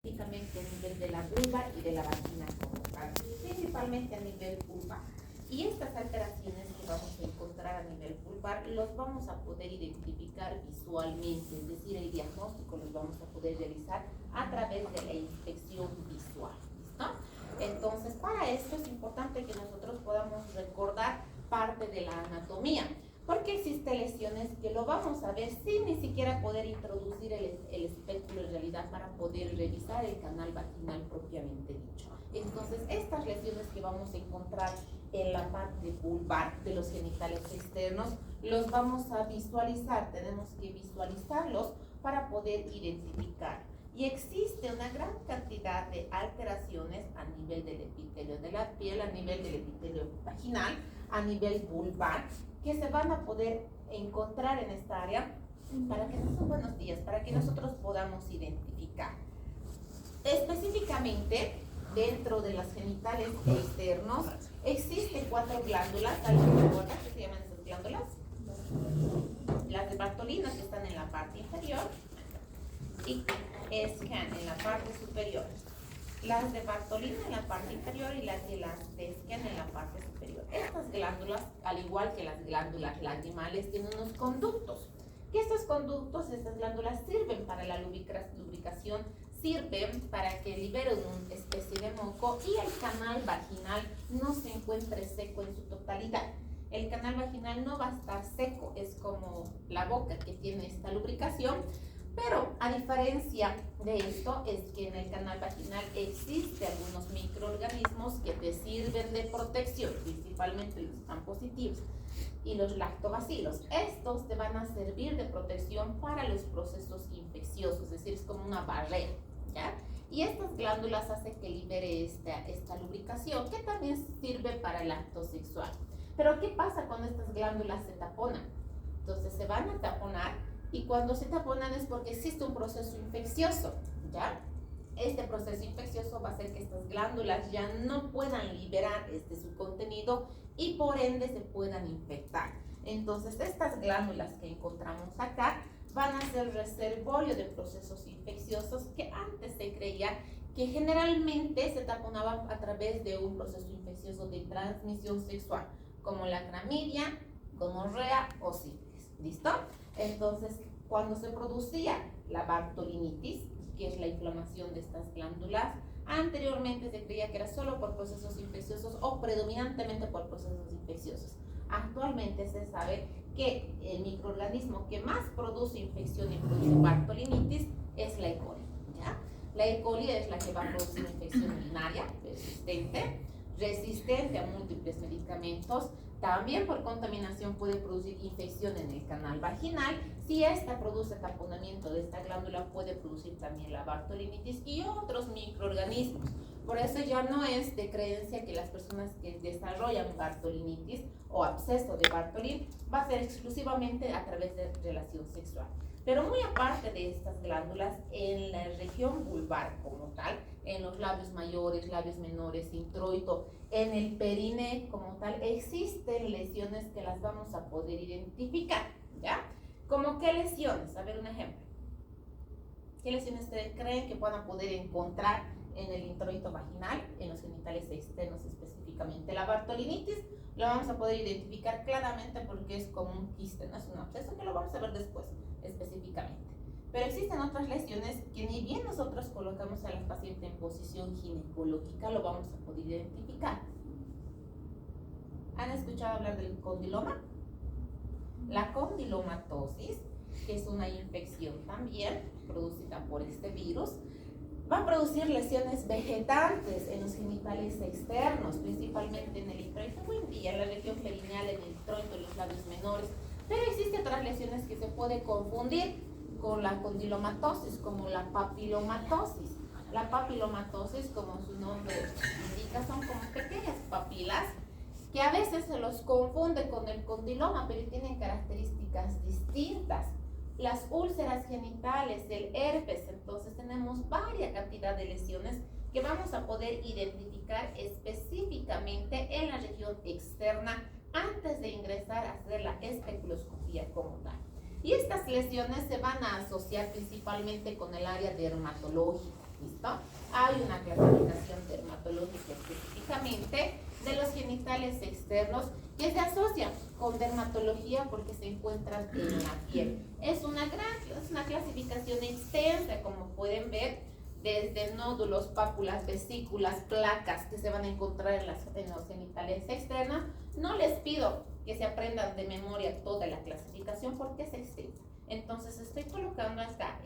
específicamente a nivel de la vulva y de la vagina como tal, principalmente a nivel vulva. Y estas alteraciones que vamos a encontrar a nivel vulvar los vamos a poder identificar visualmente, es decir, el diagnóstico los vamos a poder realizar a través de la inspección visual. ¿Listo? Entonces, para esto es importante que nosotros podamos recordar parte de la anatomía, porque existen lesiones que lo vamos a ver sin ni siquiera poder introducir el espéculo en realidad para poder revisar el canal vaginal propiamente dicho. Entonces, estas lesiones que vamos a encontrar en la parte vulvar de los genitales externos, los vamos a visualizar, tenemos que visualizarlos para poder identificar. Y existe una gran cantidad de alteraciones a nivel del epitelio de la piel, a nivel del epitelio vaginal, a nivel vulvar, que se van a poder encontrar en esta área para que buenos días, para que nosotros podamos identificar. Específicamente, dentro de los genitales externos, existen 4 glándulas, ¿alguien recuerda qué se llaman esas glándulas? Las de Bartolina, que están en la parte inferior, y Escan en la parte superior. Las de Bartolina en la parte inferior y las de Escan en la parte superior. Estas glándulas, al igual que las glándulas lacrimales, tienen unos conductos. Que estos conductos, estas glándulas sirven para la lubricación, sirven para que liberen una especie de moco y el canal vaginal no se encuentre seco en su totalidad. El canal vaginal no va a estar seco, es como la boca que tiene esta lubricación, pero a diferencia de esto es que en el canal vaginal existen algunos microorganismos que te sirven de protección, principalmente los gram-positivos y los lactobacilos. Estos te van a servir de protección para los procesos infecciosos, es decir, es como una barrera, ¿ya? Y estas glándulas hacen que libere esta lubricación, que también sirve para el acto sexual. Pero ¿qué pasa cuando estas glándulas se taponan? Entonces se van a taponar, y cuando se taponan es porque existe un proceso infeccioso, ¿ya? Este proceso infeccioso va a hacer que estas glándulas ya no puedan liberar su contenido y por ende se puedan infectar. Entonces estas glándulas que encontramos acá van a ser reservorio de procesos infecciosos que antes se creía que generalmente se taponaban a través de un proceso infeccioso de transmisión sexual, como la clamidia, gonorrea o sífilis. ¿Listo? Entonces, cuando se producía la bartolinitis, que es la inflamación de estas glándulas, anteriormente se creía que era solo por procesos infecciosos o predominantemente por procesos infecciosos. Actualmente se sabe que el microorganismo que más produce infección y produce bartolinitis es la E. coli, ¿ya? La E. coli es la que va a producir infección urinaria persistente, resistente a múltiples medicamentos. También por contaminación puede producir infección en el canal vaginal. Si esta produce taponamiento de esta glándula, puede producir también la bartolinitis y otros microorganismos. Por eso ya no es de creencia que las personas que desarrollan bartolinitis o absceso de Bartolin va a ser exclusivamente a través de relación sexual. Pero muy aparte de estas glándulas, en la región vulvar como tal, en los labios mayores, labios menores, introito, en el perine como tal, existen lesiones que las vamos a poder identificar, ¿ya? ¿Cómo qué lesiones? A ver un ejemplo. ¿Qué lesiones creen que puedan poder encontrar en el introito vaginal, en los genitales externos específicamente? La bartolinitis la vamos a poder identificar claramente porque es como un quiste, no es un absceso, que lo vamos a ver después específicamente. Pero existen otras lesiones que ni bien nosotros colocamos a la paciente en posición ginecológica, lo vamos a poder identificar. ¿Han escuchado hablar del condiloma? La condilomatosis, que es una infección también producida por este virus, va a producir lesiones vegetantes en los genitales externos, principalmente en el introito y en la región perineal, en el introito, en los labios menores. Pero existen otras lesiones que se puede confundir con la condilomatosis, como la papilomatosis. La papilomatosis, como su nombre indica, son como pequeñas papilas que a veces se los confunde con el condiloma, pero tienen características distintas. Las úlceras genitales, el herpes, entonces tenemos varias cantidad de lesiones que vamos a poder identificar específicamente en la región externa antes de ingresar a hacer la especuloscopía como tal. Y estas lesiones se van a asociar principalmente con el área dermatológica. ¿Listo? Hay una clasificación dermatológica específicamente de los genitales externos que se asocia con dermatología porque se encuentran en la piel. Es una clasificación extensa, como pueden ver, desde nódulos, pápulas, vesículas, placas que se van a encontrar en los genitales externos. No les pido que se aprendan de memoria toda la clasificación porque es extensa. Entonces estoy colocando acá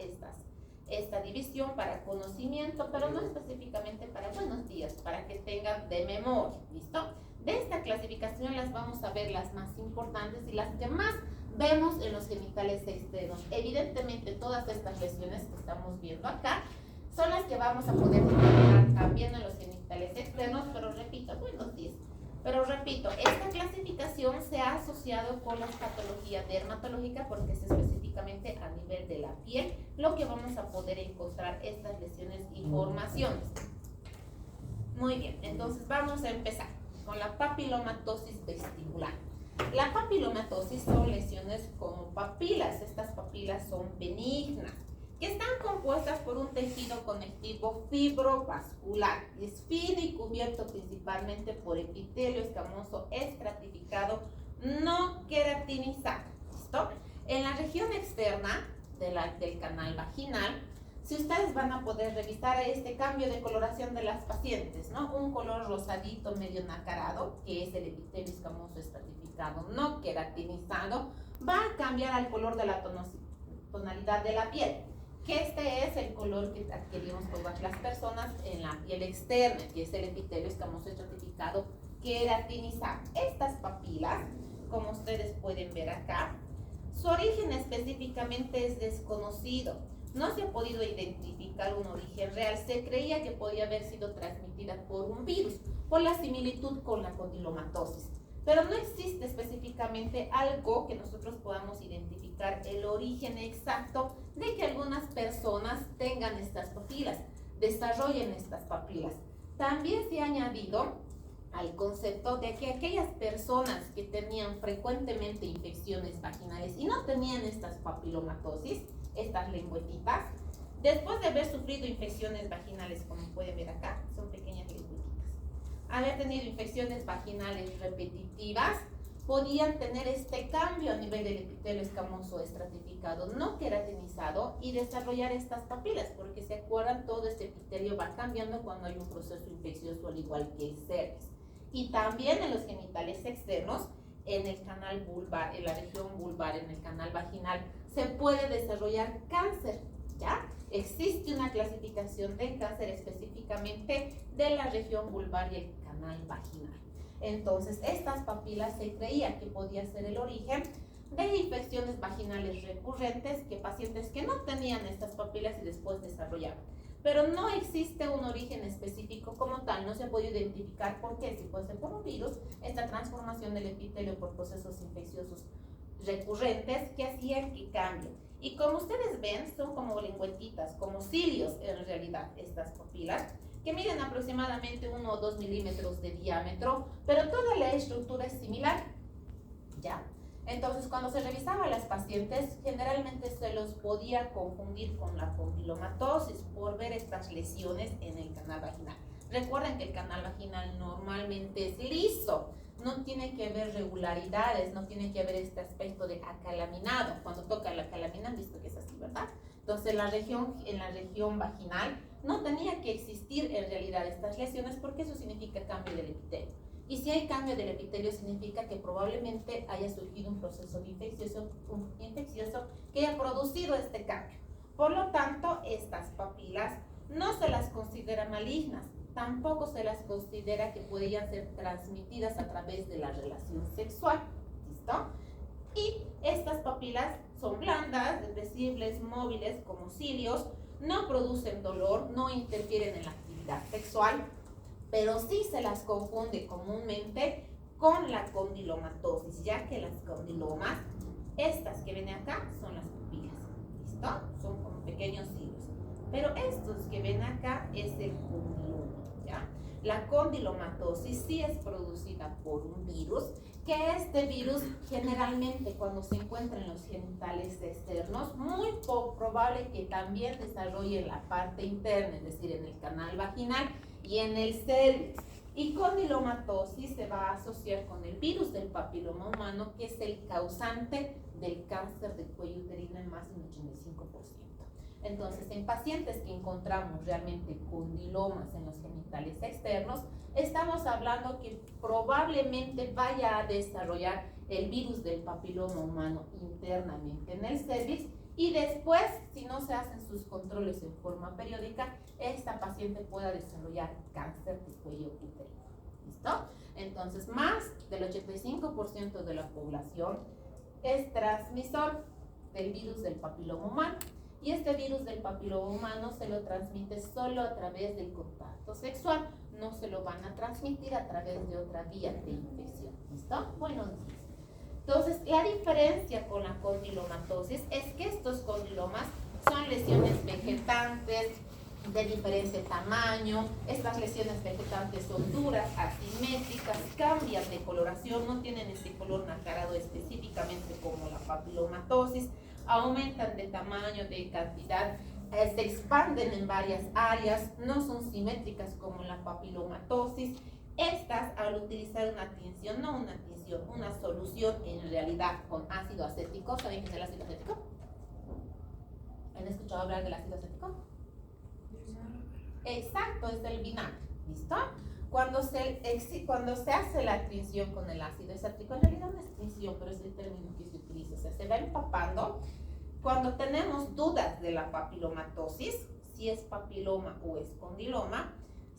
esta división para conocimiento, pero no específicamente para buenos días, para que tengan de memoria, ¿listo? De esta clasificación las vamos a ver las más importantes y las que más vemos en los genitales externos. Evidentemente todas estas lesiones que estamos viendo acá son las que vamos a poder encontrar también en los genitales externos, pero repito, buenos días. Pero repito, esta clasificación se ha asociado con la patología dermatológica porque es específicamente a nivel de la piel lo que vamos a poder encontrar estas lesiones y formaciones. Muy bien, entonces vamos a empezar con la papilomatosis vestibular. La papilomatosis son lesiones con papilas. Estas papilas son benignas, que están compuestas por un tejido conectivo fibrovascular. Es fino y cubierto principalmente por epitelio escamoso estratificado no queratinizado. ¿Listo? En la región externa del canal vaginal, si ustedes van a poder revisar este cambio de coloración de las pacientes, ¿no? Un color rosadito medio nacarado, que es el epitelio escamoso estratificado no queratinizado, va a cambiar al color de la tonalidad de la piel, que este es el color que adquirimos todas las personas en la piel externa, que es el epitelio escamoso estratificado queratinizado. Estas papilas, como ustedes pueden ver acá, su origen específicamente es desconocido. No se ha podido identificar un origen real. Se creía que podía haber sido transmitida por un virus, por la similitud con la condilomatosis. Pero no existe específicamente algo que nosotros podamos identificar el origen exacto de que algunas personas tengan estas papilas, desarrollen estas papilas. También se ha añadido al concepto de que aquellas personas que tenían frecuentemente infecciones vaginales y no tenían estas papilomatosis, estas lengüetitas, después de haber sufrido infecciones vaginales, como pueden ver acá, son pequeñas lengüetitas, haber tenido infecciones vaginales repetitivas, podían tener este cambio a nivel del epitelio escamoso estratificado no queratinizado y desarrollar estas papilas, porque se acuerdan, todo este epitelio va cambiando cuando hay un proceso infeccioso, al igual que el cervix. Y también en los genitales externos, en el canal vulvar, en la región vulvar, en el canal vaginal, se puede desarrollar cáncer, ¿ya? Existe una clasificación de cáncer específicamente de la región vulvar y el canal vaginal. Entonces, estas papilas se creía que podía ser el origen de infecciones vaginales recurrentes que pacientes que no tenían estas papilas y después desarrollaban. Pero no existe un origen específico como tal, no se ha podido identificar por qué, si puede ser por un virus, esta transformación del epitelio por procesos infecciosos recurrentes que hacían que cambien. Y como ustedes ven, son como lengüetitas, como cilios en realidad estas papilas, que miden aproximadamente 1 o 2 milímetros de diámetro, pero toda la estructura es similar, ¿ya? Entonces, cuando se revisaba a las pacientes, generalmente se los podía confundir con la condilomatosis por ver estas lesiones en el canal vaginal. Recuerden que el canal vaginal normalmente es liso, no tiene que haber regularidades, no tiene que haber este aspecto de acalaminado. Cuando toca la calamina han visto que es así, ¿verdad? Entonces, en la región vaginal no tenía que existir en realidad estas lesiones porque eso significa cambio del epitelio. Y si hay cambio del epitelio significa que probablemente haya surgido un proceso infeccioso que haya producido este cambio. Por lo tanto, estas papilas no se las considera malignas, tampoco se las considera que podían ser transmitidas a través de la relación sexual. ¿Listo? Y estas papilas son blandas, depresibles, móviles, como cilios, no producen dolor, no interfieren en la actividad sexual, pero sí se las confunde comúnmente con la condilomatosis, ya que las condilomas, estas que ven acá, son las pupilas, ¿listo? Son como pequeños cilios, pero estos que ven acá es el condiloma, ¿ya? La condilomatosis sí es producida por un virus que este virus generalmente cuando se encuentra en los genitales externos, muy probable que también desarrolle en la parte interna, es decir, en el canal vaginal y en el cervix. Y condilomatosis se va a asociar con el virus del papiloma humano, que es el causante del cáncer de cuello uterino en más de un 85%. Entonces, en pacientes que encontramos realmente condilomas en los genitales externos, estamos hablando que probablemente vaya a desarrollar el virus del papiloma humano internamente en el cervix, y después, si no se hacen sus controles en forma periódica, esta paciente pueda desarrollar cáncer de cuello uterino. ¿Listo? Entonces, más del 85% de la población es transmisor del virus del papiloma humano. Y este virus del papiloma humano se lo transmite solo a través del contacto sexual. No se lo van a transmitir a través de otra vía de infección. ¿Listo? Buenos días. Entonces, la diferencia con la condilomatosis es que estos condilomas son lesiones vegetantes de diferente tamaño. Estas lesiones vegetantes son duras, asimétricas, cambian de coloración, no tienen este color nacarado específicamente como la papilomatosis, aumentan de tamaño, de cantidad, se expanden en varias áreas, no son simétricas como la papilomatosis. Estas, al utilizar una tinción, no una tinción, una solución en realidad con ácido acético. ¿Saben qué es el ácido acético? ¿Han escuchado hablar del ácido acético? Exacto, es el vinagre. ¿Listo? Cuando se hace la tinción con el ácido acético, en realidad no es tinción, pero es el término que se utiliza, o sea, se va empapando. Cuando tenemos dudas de la papilomatosis, si es papiloma o es condiloma,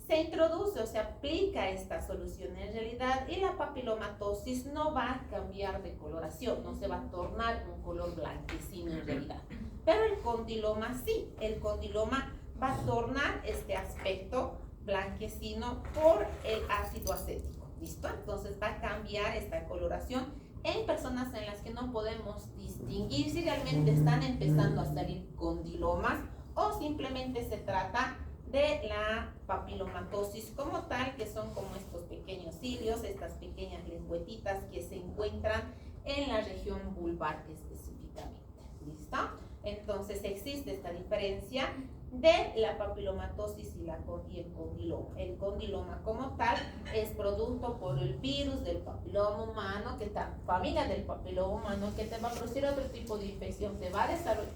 se introduce o se aplica esta solución en realidad, y la papilomatosis no va a cambiar de coloración, no se va a tornar un color blanquecino en realidad. Pero el condiloma sí, el condiloma va a tornar este aspecto blanquecino por el ácido acético. ¿Listo? Entonces va a cambiar esta coloración en personas en las que no podemos distinguir si realmente están empezando a salir condilomas o simplemente se trata de la papilomatosis como tal, que son como estos pequeños cilios, estas pequeñas lengüetitas que se encuentran en la región vulvar específicamente. ¿Listo? Entonces existe esta diferencia de la papilomatosis y el condiloma. El condiloma como tal es producto por el virus del papiloma humano, que está familia del papiloma humano, que te va a producir otro tipo de infección,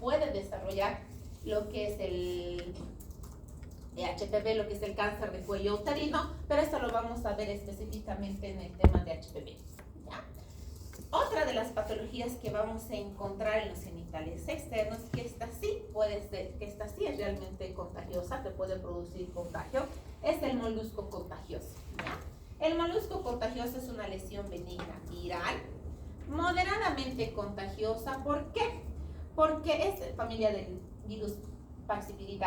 puede desarrollar lo que es el HPV, lo que es el cáncer de cuello uterino, pero esto lo vamos a ver específicamente en el tema de HPV. ¿Ya? Otra de las patologías que vamos a encontrar en los genitales externos, que esta sí puede ser, que esta sí es realmente contagiosa, que puede producir contagio, es el molusco contagioso. ¿Ya? El molusco contagioso es una lesión benigna viral, moderadamente contagiosa. ¿Por qué? Porque es familia del virus Bacillus,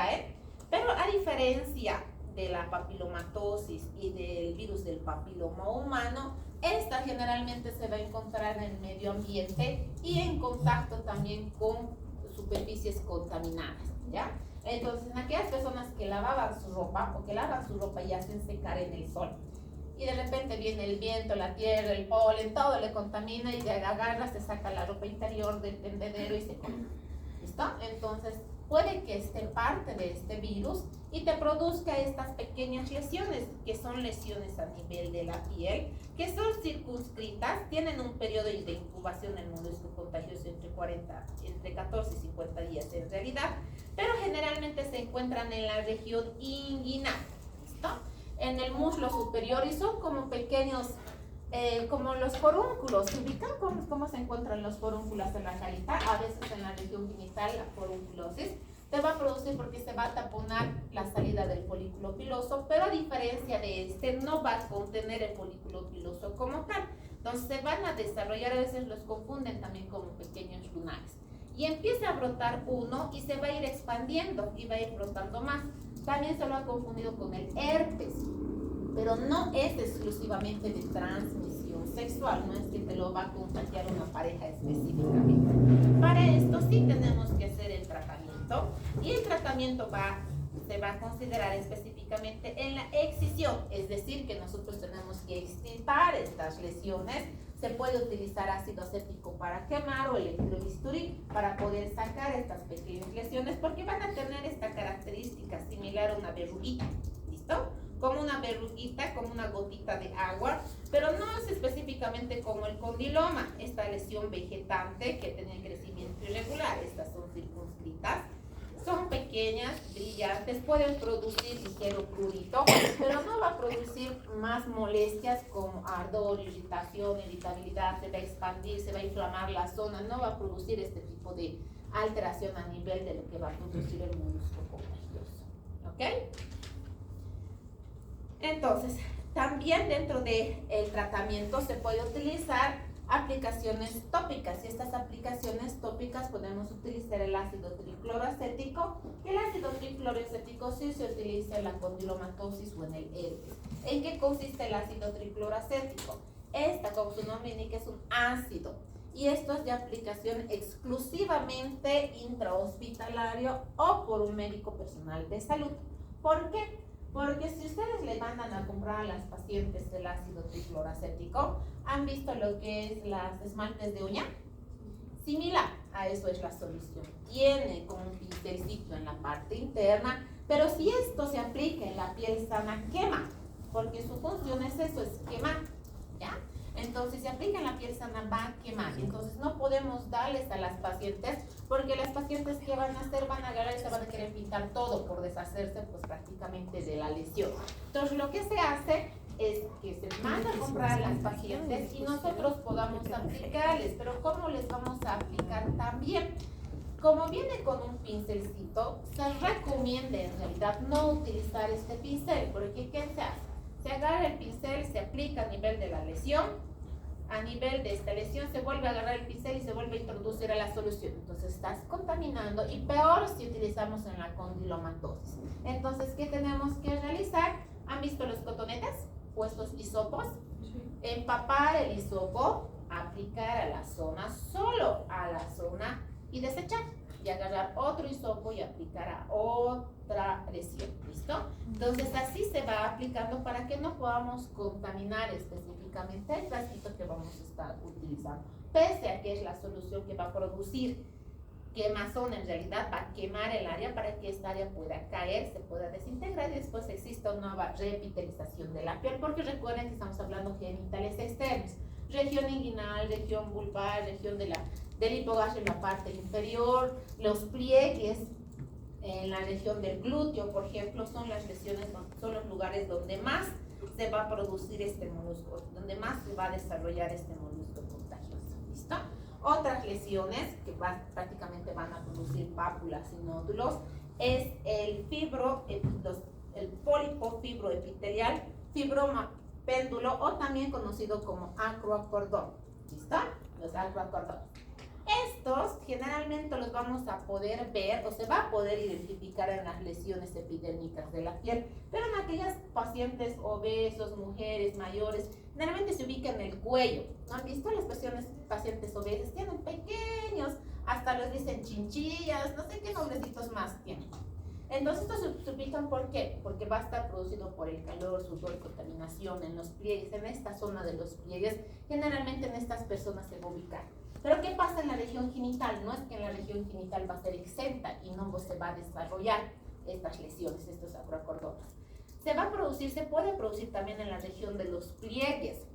pero a diferencia de la papilomatosis y del virus del papiloma humano, esta generalmente se va a encontrar en el medio ambiente y en contacto también con superficies contaminadas, ¿ya? Entonces, en aquellas personas que lavaban su ropa o que lavan su ropa y hacen secar en el sol, y de repente viene el viento, la tierra, el polen, todo le contamina, y de agarra, se saca la ropa interior del tendedero y se come. ¿Listo? Entonces, puede que esté parte de este virus y te produzca estas pequeñas lesiones, que son lesiones a nivel de la piel, que son circunscritas, tienen un periodo de incubación en el molusco contagioso entre 14 y 50 días en realidad, pero generalmente se encuentran en la región inguinal, ¿listo? En el muslo superior, y son como pequeños, como los forúnculos. ¿Se ubican cómo se encuentran los forúnculos en la carita? A veces en la región genital, la forunculosis se va a producir porque se va a taponar la salida del folículo piloso, pero a diferencia de este, no va a contener el folículo piloso como tal. Entonces se van a desarrollar, a veces los confunden también como pequeños lunares. Y empieza a brotar uno y se va a ir expandiendo y va a ir brotando más. También se lo ha confundido con el herpes, pero no es exclusivamente de transmisión sexual, no es que te lo va a contagiar una pareja específicamente. Para esto sí tenemos que hacer el tratamiento, y el tratamiento se va a considerar específicamente en la excisión, es decir, que nosotros tenemos que extirpar estas lesiones, Se puede utilizar ácido acético para quemar o electrobisturí para poder sacar estas pequeñas lesiones porque van a tener esta característica similar a una verruguita, ¿listo? Como una verruguita, como una gotita de agua, pero no es específicamente como el condiloma, esta lesión vegetante que tiene crecimiento irregular. Estas son circunscritas, son pequeñas, brillantes, pueden producir ligero prurito, pero no va a producir más molestias como ardor, irritación, irritabilidad, se va a expandir, se va a inflamar la zona, no va a producir este tipo de alteración a nivel de lo que va a producir el músculo contagioso, ¿ok? Entonces, también dentro del tratamiento se puede utilizar aplicaciones tópicas, y estas aplicaciones tópicas podemos utilizar el ácido tricloroacético, que el ácido tricloroacético sí se utiliza en la condilomatosis o en el herpes. ¿En qué consiste el ácido tricloroacético? Esta, como su nombre indica, es un ácido, y esto es de aplicación exclusivamente intrahospitalario o por un médico personal de salud. ¿Por qué? Porque si ustedes le mandan a comprar a las pacientes el ácido tricloroacético, ¿han visto lo que es las esmaltes de uña? Similar a eso es la solución. Tiene como un pincelcito en la parte interna, pero si esto se aplica en la piel sana, quema, porque su función es eso, es quemar, ¿ya? Entonces, si se aplica en la piel sana, va a quemar. Entonces, no podemos darles a las pacientes, porque las pacientes, ¿qué van a hacer? Van a agarrar y se van a querer pintar todo por deshacerse, pues, prácticamente de la lesión. Entonces, lo que se hace es que se manda a comprar a las pacientes y nosotros podamos aplicarles. Pero, ¿cómo les vamos a aplicar también? Como viene con un pincelcito, se recomienda en realidad no utilizar este pincel, porque ¿qué se hace? Se agarra el pincel, se aplica a nivel de la lesión, a nivel de esta lesión se vuelve a agarrar el pincel y se vuelve a introducir a la solución. Entonces estás contaminando, y peor si utilizamos en la condilomatosis. Entonces, ¿qué tenemos que realizar? ¿Han visto los cotonetes o estos hisopos? Empapar el hisopo, aplicar a la zona, solo a la zona, y desechar. Y agarrar otro hisopo y aplicar a otra lesión, ¿listo? Entonces así se va aplicando para que no podamos contaminar específicamente el frasquito que vamos a estar utilizando, pese a que es la solución que va a producir quemazón, en realidad va a quemar el área para que esta área pueda caer, se pueda desintegrar y después exista una nueva revitalización de la piel, porque recuerden que estamos hablando de genitales externos, región inguinal, región vulvar, región del hipogastrio en la parte inferior, los pliegues en la región del glúteo, por ejemplo, son las lesiones, son los lugares donde más se va a producir este molusco, donde más se va a desarrollar este molusco contagioso, ¿listo? Otras lesiones que prácticamente van a producir pápulas y nódulos es el pólipo fibroepitelial, fibroma péndulo, o también conocido como acroacordón, ¿listo? Los acroacordones. Estos generalmente los vamos a poder ver o se va a poder identificar en las lesiones epidérmicas de la piel, pero en aquellas pacientes obesos, mujeres mayores, generalmente se ubica en el cuello. ¿No han visto? Las pacientes obesas tienen pequeños, hasta les dicen chinchillas, no sé qué nombrecitos más tienen. Entonces estos se ubican, ¿por qué? Porque va a estar producido por el calor, sudor, contaminación en los pliegues, en esta zona de los pliegues, generalmente en estas personas se va a ubicar. Pero ¿qué pasa en la región genital? No es que en la región genital va a ser exenta y no se va a desarrollar estas lesiones, estos acroacordones. Se puede producir también en la región de los pliegues,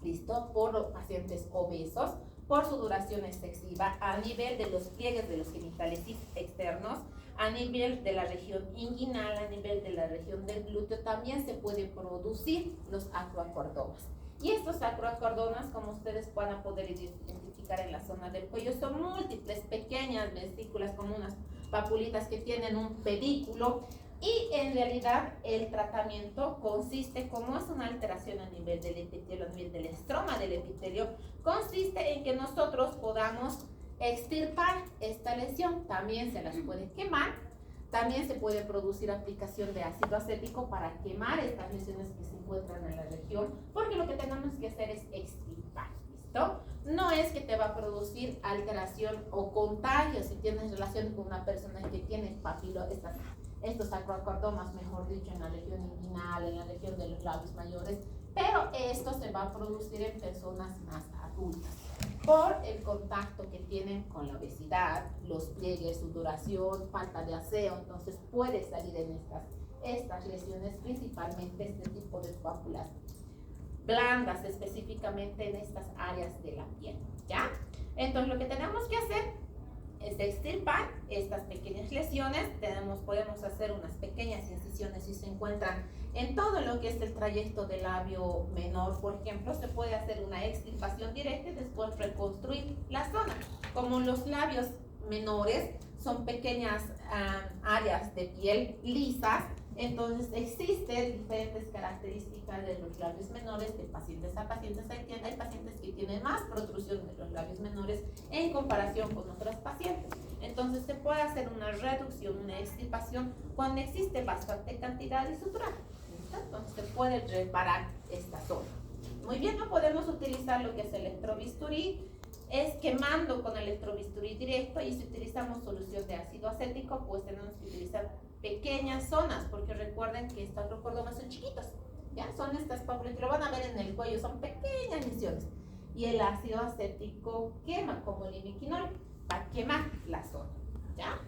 ¿listo? Por los pacientes obesos, por su duración excesiva, a nivel de los pliegues de los genitales externos, a nivel de la región inguinal, a nivel de la región del glúteo, también se pueden producir los acroacordomas. Y estos acroacordomas, como ustedes van a poder identificar en la zona del cuello, son múltiples pequeñas vesículas, como unas papulitas que tienen un pedículo, y en realidad el tratamiento consiste, como es una alteración a nivel del epitelio, a nivel del estroma del epitelio, consiste en que nosotros podamos extirpar esta lesión. También se las puede quemar, también se puede producir aplicación de ácido acético para quemar estas lesiones que se encuentran en la región, porque lo que tenemos que hacer es extirpar, ¿listo? No es que te va a producir alteración o contagio si tienes relación con una persona que tiene estos acroacordomas, mejor dicho, en la región inguinal, en la región de los labios mayores, pero esto se va a producir en personas más ocultas por el contacto que tienen con la obesidad, los pliegues, sudoración, falta de aseo. Entonces puede salir en estas lesiones, principalmente este tipo de pápulas blandas, específicamente en estas áreas de la piel, ¿ya? Entonces lo que tenemos que hacer es extirpar estas pequeñas lesiones. Podemos hacer unas pequeñas incisiones si se encuentran en todo lo que es el trayecto del labio menor, por ejemplo. Se puede hacer una extirpación directa y después reconstruir la zona. Como los labios menores son pequeñas áreas de piel lisas, entonces existen diferentes características de los labios menores de pacientes a pacientes. Hay pacientes que tienen más protrusión de los labios menores en comparación con otros pacientes. Entonces se puede hacer una reducción, una extirpación cuando existe bastante cantidad de sutura. Entonces se puede reparar esta zona. Muy bien, no podemos utilizar lo que es electrobisturí. Es quemando con electrobisturí directo, y si utilizamos solución de ácido acético, pues tenemos que utilizar pequeñas zonas, porque recuerden que estas recordomas son chiquitas, ¿ya? Son estas pápulas que lo van a ver en el cuello, son pequeñas lesiones. Y el ácido acético quema, como el imiquinol, va a quemar la zona, ¿ya?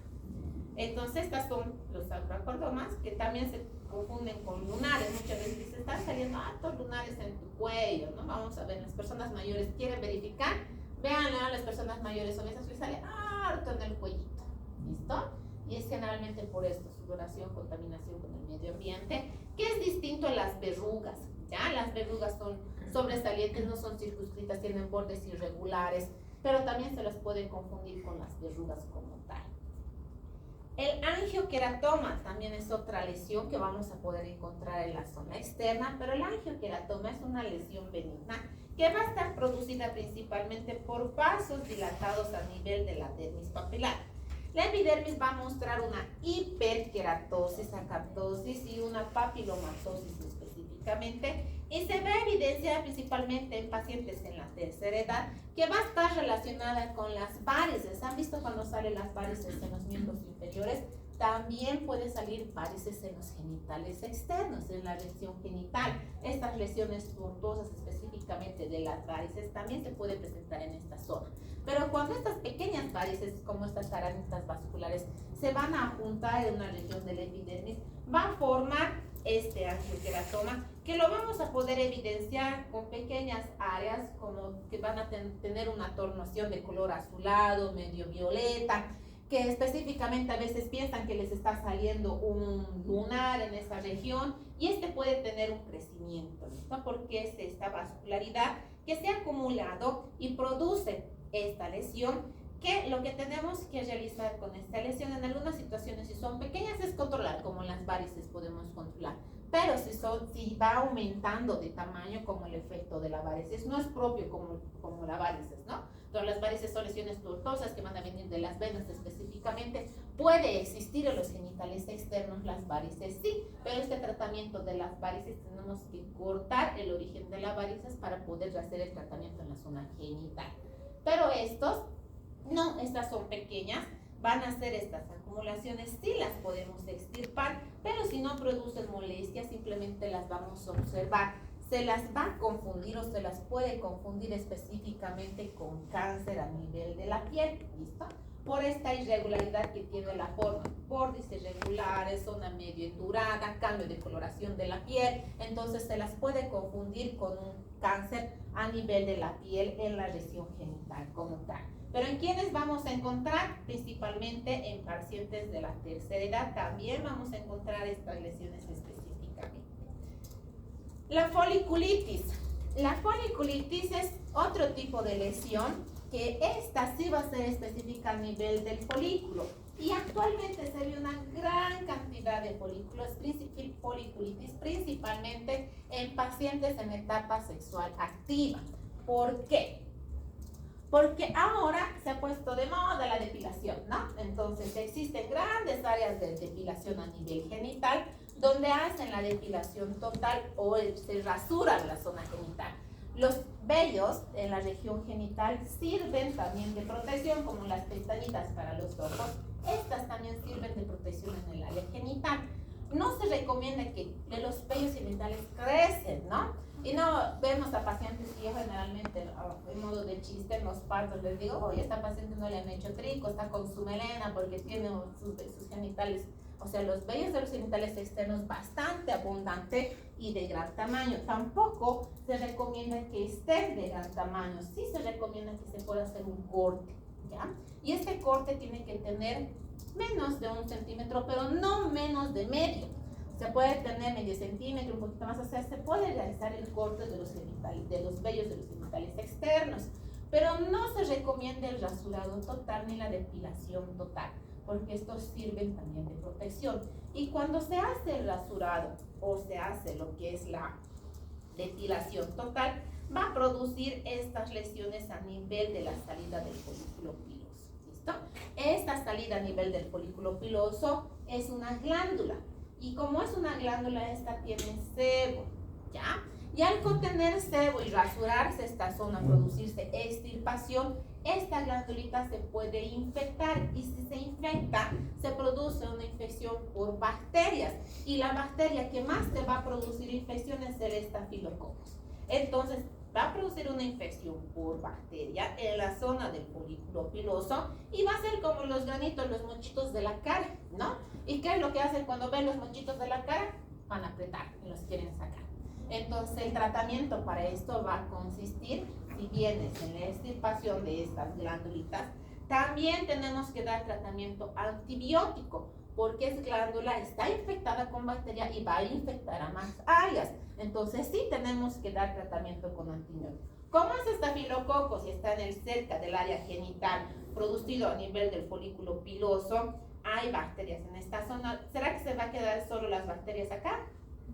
Entonces estas son los acrocordomas, que también se confunden con lunares. Muchas veces dicen, están saliendo altos lunares en tu cuello, ¿no? Vamos a ver, las personas mayores quieren verificar. Vean a las personas mayores obesas que sale harto en el cuellito, ¿listo? Y es generalmente por esto, sudoración, contaminación con el medio ambiente, que es distinto a las verrugas, ¿ya? Las verrugas son sobresalientes, no son circunscritas, tienen bordes irregulares, pero también se las puede confundir con las verrugas como tal. El angioqueratoma también es otra lesión que vamos a poder encontrar en la zona externa, pero el angioqueratoma es una lesión benigna que va a estar producida principalmente por vasos dilatados a nivel de la dermis papilar. La epidermis va a mostrar una hiperkeratosis, acantosis y una papilomatosis específicamente, y se ve evidencia principalmente en pacientes en la tercera edad, que va a estar relacionada con las varices. ¿Han visto cuando salen las varices en los miembros inferiores? También puede salir varices en los genitales externos, en la región genital. Estas lesiones tortuosas específicamente de las varices también se puede presentar en esta zona. Pero cuando estas pequeñas varices, como estas arañitas vasculares, se van a juntar en una región de la epidermis, va a formar este angioqueratoma, que lo vamos a poder evidenciar con pequeñas áreas como que van a tener una tornación de color azulado, medio violeta, que específicamente a veces piensan que les está saliendo un lunar en esa región, y este puede tener un crecimiento, ¿no? Porque es esta vascularidad que se ha acumulado y produce esta lesión, que lo que tenemos que realizar con esta lesión en algunas situaciones, si son pequeñas, es controlar, como las varices podemos controlar, pero si va aumentando de tamaño, como el efecto de la varices, no es propio como la varices, ¿no? Entonces las varices son lesiones tortuosas que van a venir de las venas específicamente. Puede existir en los genitales externos las varices, sí, pero este tratamiento de las varices tenemos que cortar el origen de las varices para poder hacer el tratamiento en la zona genital. Pero estas son pequeñas, van a ser estas acumulaciones, sí las podemos extirpar, pero si no producen molestias, simplemente las vamos a observar. Se las va a confundir o se las puede confundir específicamente con cáncer a nivel de la piel, ¿listo? Por esta irregularidad que tiene la forma, bordes irregulares, zona medio endurada, cambio de coloración de la piel, entonces se las puede confundir con un cáncer a nivel de la piel en la región genital como tal. Pero en quienes vamos a encontrar, principalmente en pacientes de la tercera edad, también vamos a encontrar estas lesiones específicamente. La foliculitis. La foliculitis es otro tipo de lesión, que esta sí va a ser específica a nivel del folículo. Y actualmente se ve una gran cantidad de foliculitis principalmente en pacientes en etapa sexual activa. ¿Por qué? Porque ahora se ha puesto de moda la depilación, ¿no? Entonces existen grandes áreas de depilación a nivel genital, donde hacen la depilación total o se rasuran la zona genital. Los vellos en la región genital sirven también de protección, como las pestañitas para los ojos. Estas también sirven de protección en el área genital. No se recomienda que los vellos genitales crecen, ¿no? Y no vemos a pacientes yo generalmente, en modo de chiste, en los partos les digo, oye, esta paciente no le han hecho trico, está con su melena porque tiene sus genitales, o sea, los vellos de los genitales externos bastante abundante y de gran tamaño. Tampoco se recomienda que estén de gran tamaño, sí se recomienda que se pueda hacer un corte, ¿ya? Y este corte tiene que tener menos de 1 centímetro, pero no menos de medio. Se puede tener medio centímetro, un poquito más, o sea, se puede realizar el corte de los genitales, de los vellos de los genitales externos, pero no se recomienda el rasurado total ni la depilación total, porque estos sirven también de protección. Y cuando se hace el rasurado o se hace lo que es la depilación total, va a producir estas lesiones a nivel de la salida del folículo piloso. ¿Listo? Esta salida a nivel del folículo piloso es una glándula. Y como es una glándula, esta tiene sebo, ¿ya? Y al contener sebo y rasurarse esta zona, producirse extirpación, esta glandulita se puede infectar. Y si se infecta, se produce una infección por bacterias. Y la bacteria que más te va a producir infección es el Staphylococcus. Entonces, va a producir una infección por bacteria en la zona del folículo piloso y va a ser como los granitos, los mochitos de la cara, ¿no? ¿Y qué es lo que hacen cuando ven los mochitos de la cara? Van a apretar y los quieren sacar. Entonces, el tratamiento para esto va a consistir, si vienes en la extirpación de estas glándulitas, también tenemos que dar tratamiento antibiótico, porque esa glándula está infectada con bacteria y va a infectar a más áreas. Entonces sí tenemos que dar tratamiento con antibiótico. ¿Cómo es Staphylococcus? Si está cerca del área genital, producido a nivel del folículo piloso, hay bacterias en esta zona. ¿Será que se va a quedar solo las bacterias acá?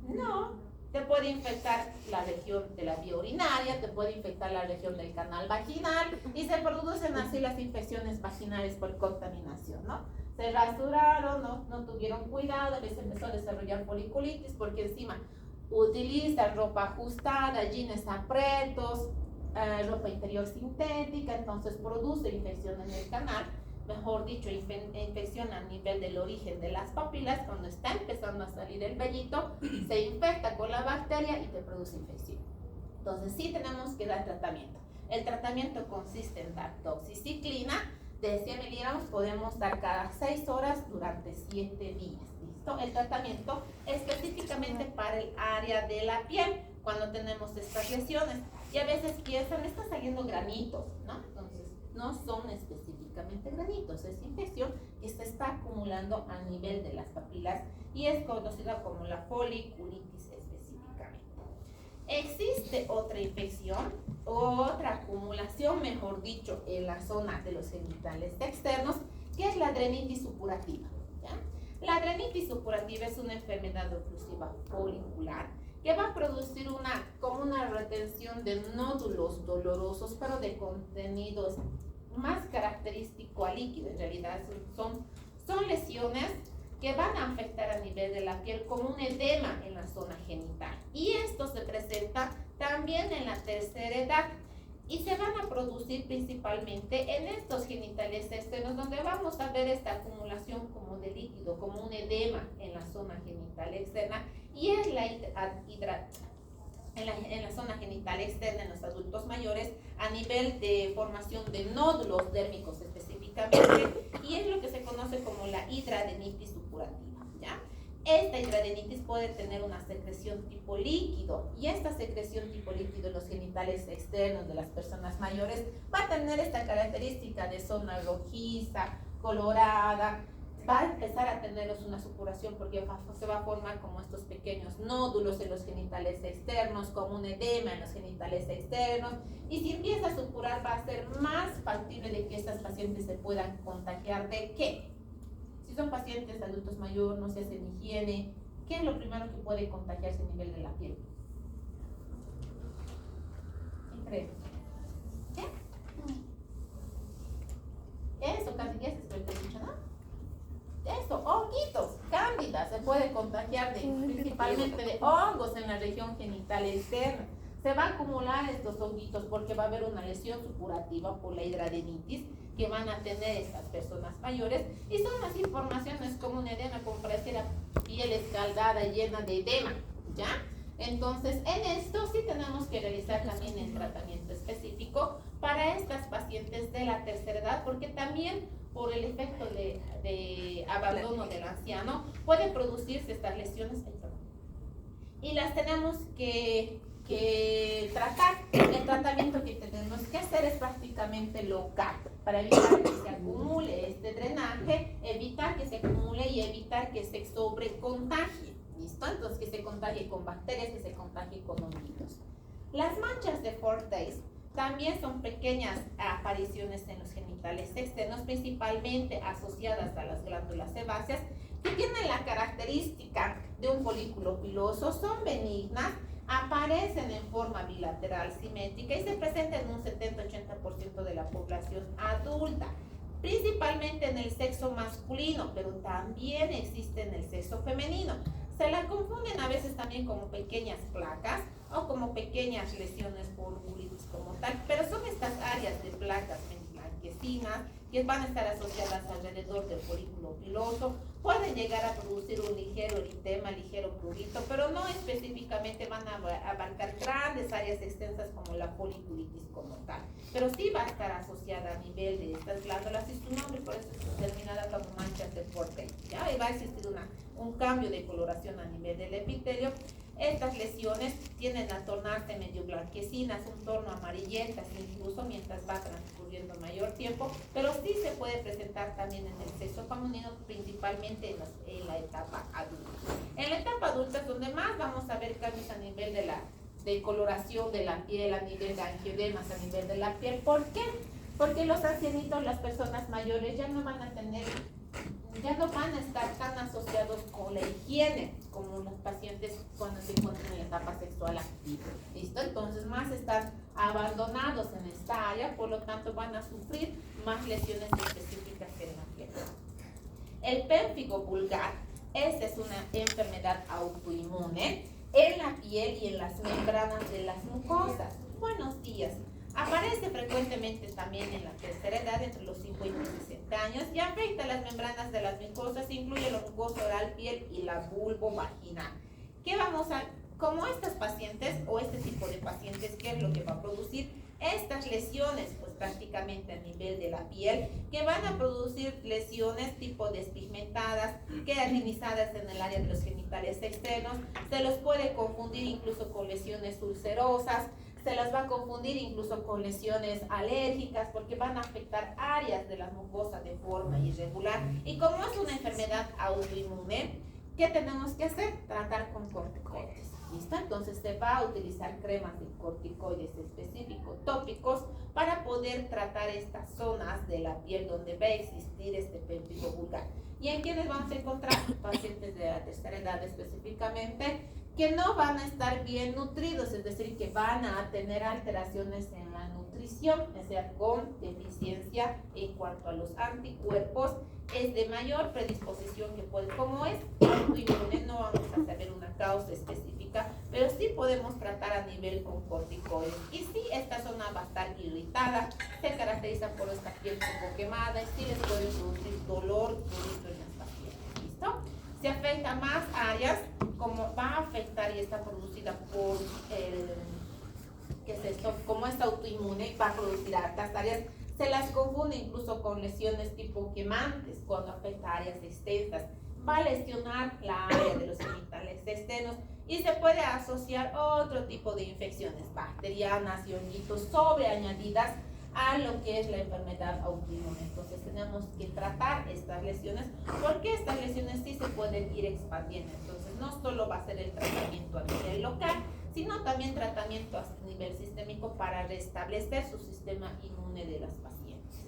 No. Te puede infectar la región de la vía urinaria, te puede infectar la región del canal vaginal y se producen así las infecciones vaginales por contaminación, ¿no? Se rasuraron, no tuvieron cuidado, les empezó a desarrollar foliculitis porque encima utilizan ropa ajustada, jeans apretos, ropa interior sintética, entonces produce infección en el canal, mejor dicho, infección a nivel del origen de las papilas. Cuando está empezando a salir el vellito, se infecta con la bacteria y te produce infección. Entonces sí tenemos que dar tratamiento. El tratamiento consiste en dar doxiciclina de 100 miligramos, podemos dar cada 6 horas durante 7 días. ¿Listo? El tratamiento específicamente para el área de la piel, cuando tenemos estas lesiones. Y a veces piensan, están saliendo granitos, ¿no? Entonces, no son específicamente granitos, es infección que se está acumulando a nivel de las papilas y es conocida como la foliculitis específicamente. Existe otra infección, otra acumulación, mejor dicho, en la zona de los genitales externos, que es la adrenitis supurativa, ¿ya? La adrenitis supurativa es una enfermedad oclusiva folicular que va a producir como una retención de nódulos dolorosos, pero de contenidos más característico a líquido. En realidad son lesiones que van a afectar a nivel de la piel como un edema en la zona genital. Y esto se presenta también en la tercera edad y se van a producir principalmente en estos genitales externos, donde vamos a ver esta acumulación como de líquido, como un edema en la zona genital externa, y es en la zona genital externa en los adultos mayores a nivel de formación de nódulos dérmicos específicamente, y es lo que se conoce como la hidradenitis supurativa, ¿ya? Esta hidradenitis puede tener una secreción tipo líquido, y esta secreción tipo líquido en los genitales externos de las personas mayores va a tener esta característica de zona rojiza, colorada. Va a empezar a tenerlos una supuración porque se va a formar como estos pequeños nódulos en los genitales externos, como un edema en los genitales externos, y si empieza a supurar va a ser más factible de que estas pacientes se puedan contagiar. ¿De qué? Si son pacientes adultos mayores, no se hacen higiene, ¿qué es lo primero que puede contagiarse a nivel de la piel? ¿Qué creen? ¿Qué? Eso casi ya se suelta mucho, ¿no? Eso, honguitos, cándida, se puede contagiar principalmente de hongos en la región genital externa. Se va a acumular estos honguitos porque va a haber una lesión supurativa por la hidradenitis que van a tener estas personas mayores, y son las informaciones como un edema, como pareciera piel escaldada llena de edema, ¿ya? Entonces, en esto sí tenemos que realizar también el tratamiento específico para estas pacientes de la tercera edad, porque también por el efecto de abandono del anciano puede producirse estas lesiones y las tenemos que tratar. El tratamiento que tenemos que hacer es prácticamente local para evitar que se acumule este drenaje, evitar que se acumule y evitar que se sobrecontagie. ¿Listo? Entonces, que se contagie con bacterias, que se contagie con honguitos. Las manchas de Fordyce también son pequeñas apariciones en los genitales externos, principalmente asociadas a las glándulas sebáceas, que tienen la característica de un folículo piloso, son benignas, aparecen en forma bilateral simétrica y se presentan en un 70-80% de la población adulta, principalmente en el sexo masculino, pero también existe en el sexo femenino. Se la confunden a veces también como pequeñas placas o como pequeñas lesiones por ulitis como tal, pero son estas áreas de placas blanquecinas que van a estar asociadas alrededor del folículo piloso. Pueden llegar a producir un ligero eritema, ligero prurito, pero no específicamente van a abarcar grandes áreas extensas como la foliculitis como tal, pero sí va a estar asociada a nivel de estas glándulas y su nombre por eso es determinada como manchas de Fordyce, ¿ya? Y va a existir un cambio de coloración a nivel del epitelio. Estas lesiones tienden a tornarse medio blanquecinas, un tono amarillentas incluso mientras va transcurriendo mayor tiempo, pero sí se puede presentar también en el sexo femenino, principalmente en la etapa adulta. En la etapa adulta es donde más vamos a ver cambios a nivel de coloración de la piel, a nivel de angioedemas, a nivel de la piel. ¿Por qué? Porque los ancianitos, las personas mayores ya no van a estar tan asociados con la higiene como los pacientes cuando se encuentran en la etapa sexual activa. ¿Listo? Entonces más están abandonados en esta área, por lo tanto van a sufrir más lesiones específicas en la piel. El pérfido vulgar, esta es una enfermedad autoinmune en la piel y en las membranas de las mucosas. Buenos días. Aparece frecuentemente también en la tercera edad, entre los 50 y 60 años, y afecta las membranas de las mucosas, incluye la mucosa oral, piel y la vulvovaginal. Como estas pacientes o este tipo de pacientes, ¿qué es lo que va a producir? Estas lesiones, pues prácticamente a nivel de la piel, que van a producir lesiones tipo despigmentadas, queratinizadas en el área de los genitales externos, se los puede confundir incluso con lesiones ulcerosas, se las va a confundir incluso con lesiones alérgicas porque van a afectar áreas de la mucosa de forma irregular. Y como es una enfermedad autoinmune, ¿qué tenemos que hacer? Tratar con corticoides. ¿Listo? Entonces se va a utilizar cremas de corticoides específicos, tópicos, para poder tratar estas zonas de la piel donde va a existir este pérfido vulgar. ¿Y en quiénes vamos a encontrar? Pacientes de la tercera edad específicamente, que no van a estar bien nutridos, es decir, que van a tener alteraciones en la nutrición, o sea, con deficiencia en cuanto a los anticuerpos, es de mayor predisposición que puede, como es autoinmune, no vamos a saber una causa específica, pero sí podemos tratar a nivel con corticoides. Y sí, esta zona va a estar irritada, se caracteriza por esta piel poco quemada y sí les puede producir dolor en las pacientes. ¿Listo? Se afecta más áreas, como va a afectar y está producida por como es autoinmune, va a producir hartas áreas, se las confunde incluso con lesiones tipo quemantes cuando afecta áreas extensas, va a lesionar la área de los genitales externos y se puede asociar otro tipo de infecciones bacterianas y honguitos sobreañadidas a lo que es la enfermedad autoinmune. Entonces tenemos que tratar estas lesiones porque estas lesiones sí se pueden ir expandiendo. Entonces no solo va a ser el tratamiento a nivel local, sino también tratamiento a nivel sistémico para restablecer su sistema inmune de las pacientes.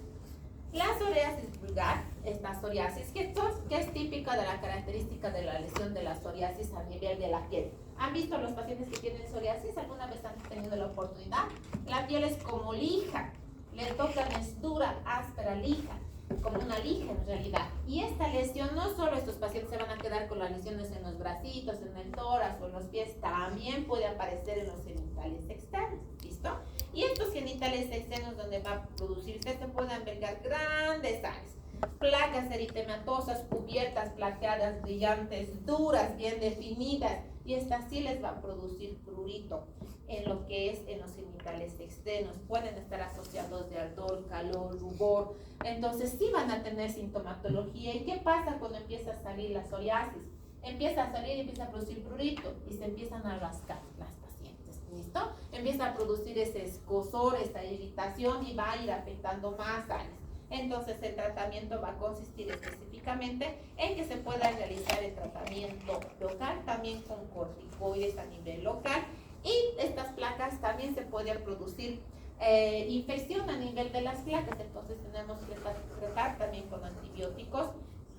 La psoriasis vulgar, esta psoriasis que es típica de la característica de la lesión de la psoriasis a nivel de la piel. ¿Han visto los pacientes que tienen psoriasis? ¿Alguna vez han tenido la oportunidad? La piel es como lija, le tocan, es dura, áspera, lija, como una lija en realidad. Y esta lesión, no solo estos pacientes se van a quedar con las lesiones en los bracitos, en el tórax o en los pies, también puede aparecer en los genitales externos. ¿Listo? Y estos genitales externos donde va a producirse se pueden albergar grandes áreas, placas eritematosas cubiertas, plateadas, brillantes, duras, bien definidas, y esta sí les va a producir prurito en lo que es en los genitales externos. Pueden estar asociados de ardor, calor, rubor. Entonces sí van a tener sintomatología. ¿Y qué pasa cuando empieza a salir la psoriasis? Empieza a salir y empieza a producir prurito y se empiezan a rascar las pacientes. ¿Listo? Empieza a producir ese escozor, esa irritación y va a ir afectando más áreas. Entonces el tratamiento va a consistir específicamente en que se pueda realizar el tratamiento local, también con corticoides a nivel local, y estas placas también se puede producir infección a nivel de las placas, entonces tenemos que tratar también con antibióticos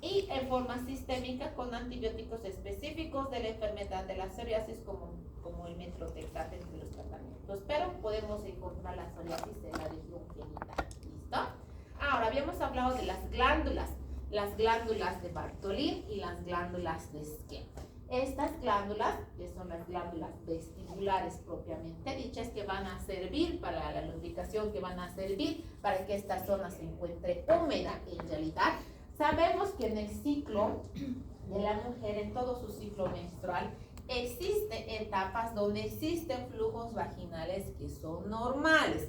y en forma sistémica con antibióticos específicos de la enfermedad de la psoriasis como el metrotexate entre los tratamientos, pero podemos encontrar la psoriasis en la región genital. ¿Listo? Ahora, habíamos hablado de las glándulas de Bartholin y las glándulas de Skene. Estas glándulas, que son las glándulas vestibulares propiamente dichas, que van a servir para la lubricación, que van a servir para que esta zona se encuentre húmeda en realidad. Sabemos que en el ciclo de la mujer, en todo su ciclo menstrual, existen etapas donde existen flujos vaginales que son normales.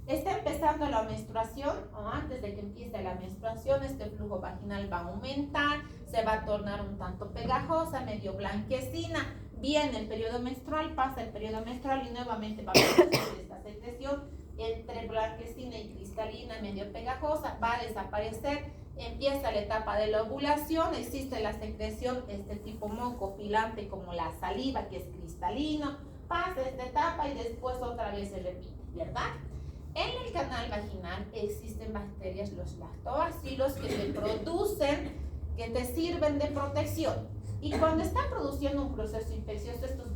Está empezando la menstruación, o antes de que empiece la menstruación, este flujo vaginal va a aumentar, se va a tornar un tanto pegajosa, medio blanquecina. Viene el periodo menstrual, pasa el periodo menstrual y nuevamente va a producir esta secreción entre blanquecina y cristalina, medio pegajosa, va a desaparecer. Empieza la etapa de la ovulación, existe la secreción, este tipo moco filante como la saliva, que es cristalino, pasa esta etapa y después otra vez se repite, ¿verdad? En el canal vaginal existen bacterias, los lactobacilos, que te producen, que te sirven de protección. Y cuando están produciendo un proceso infeccioso, estos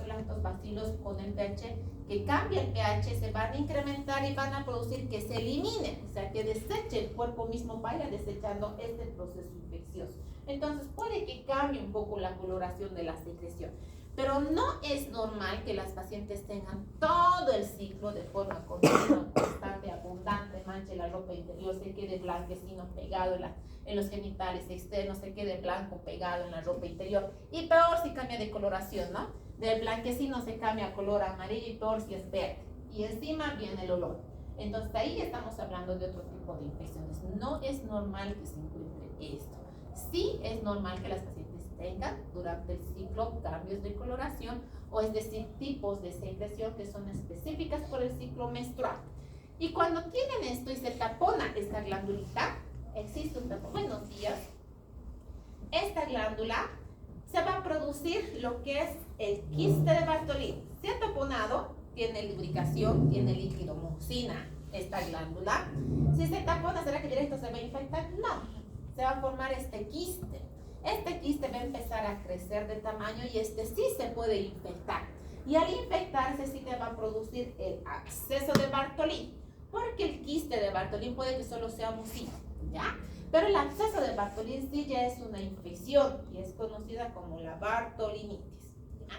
lactobacilos con el pH, que cambia el pH, se van a incrementar y van a producir que se eliminen, o sea, que deseche el cuerpo mismo, vaya desechando este proceso infeccioso. Entonces puede que cambie un poco la coloración de la secreción. Pero no es normal que las pacientes tengan todo el ciclo de forma continua, constante, abundante, manche la ropa interior, se quede blanquecino pegado en los genitales externos, se quede blanco pegado en la ropa interior. Y peor si cambia de coloración, ¿no? Del blanquecino se cambia a color amarillo y peor si es verde. Y encima viene el olor. Entonces ahí estamos hablando de otro tipo de infecciones. No es normal que se encuentre esto. Sí es normal que las pacientes tengan durante el ciclo cambios de coloración, o es decir, tipos de secreción que son específicas por el ciclo menstrual. Y cuando tienen esto y se tapona esta glandulita, existe un tapón, buenos días, esta glándula se va a producir lo que es el quiste de Bartholin. Se ha taponado, tiene lubricación, tiene líquido mucina esta glándula. Si se tapona, ¿será que directo se va a infectar? No, se va a formar este quiste. Este quiste va a empezar a crecer de tamaño y este sí se puede infectar. Y al infectarse sí te va a producir el absceso de Bartholin, porque el quiste de Bartholin puede que solo sea mucina, ¿ya? Pero el absceso de Bartholin sí ya es una infección y es conocida como la bartolinitis, ¿ya?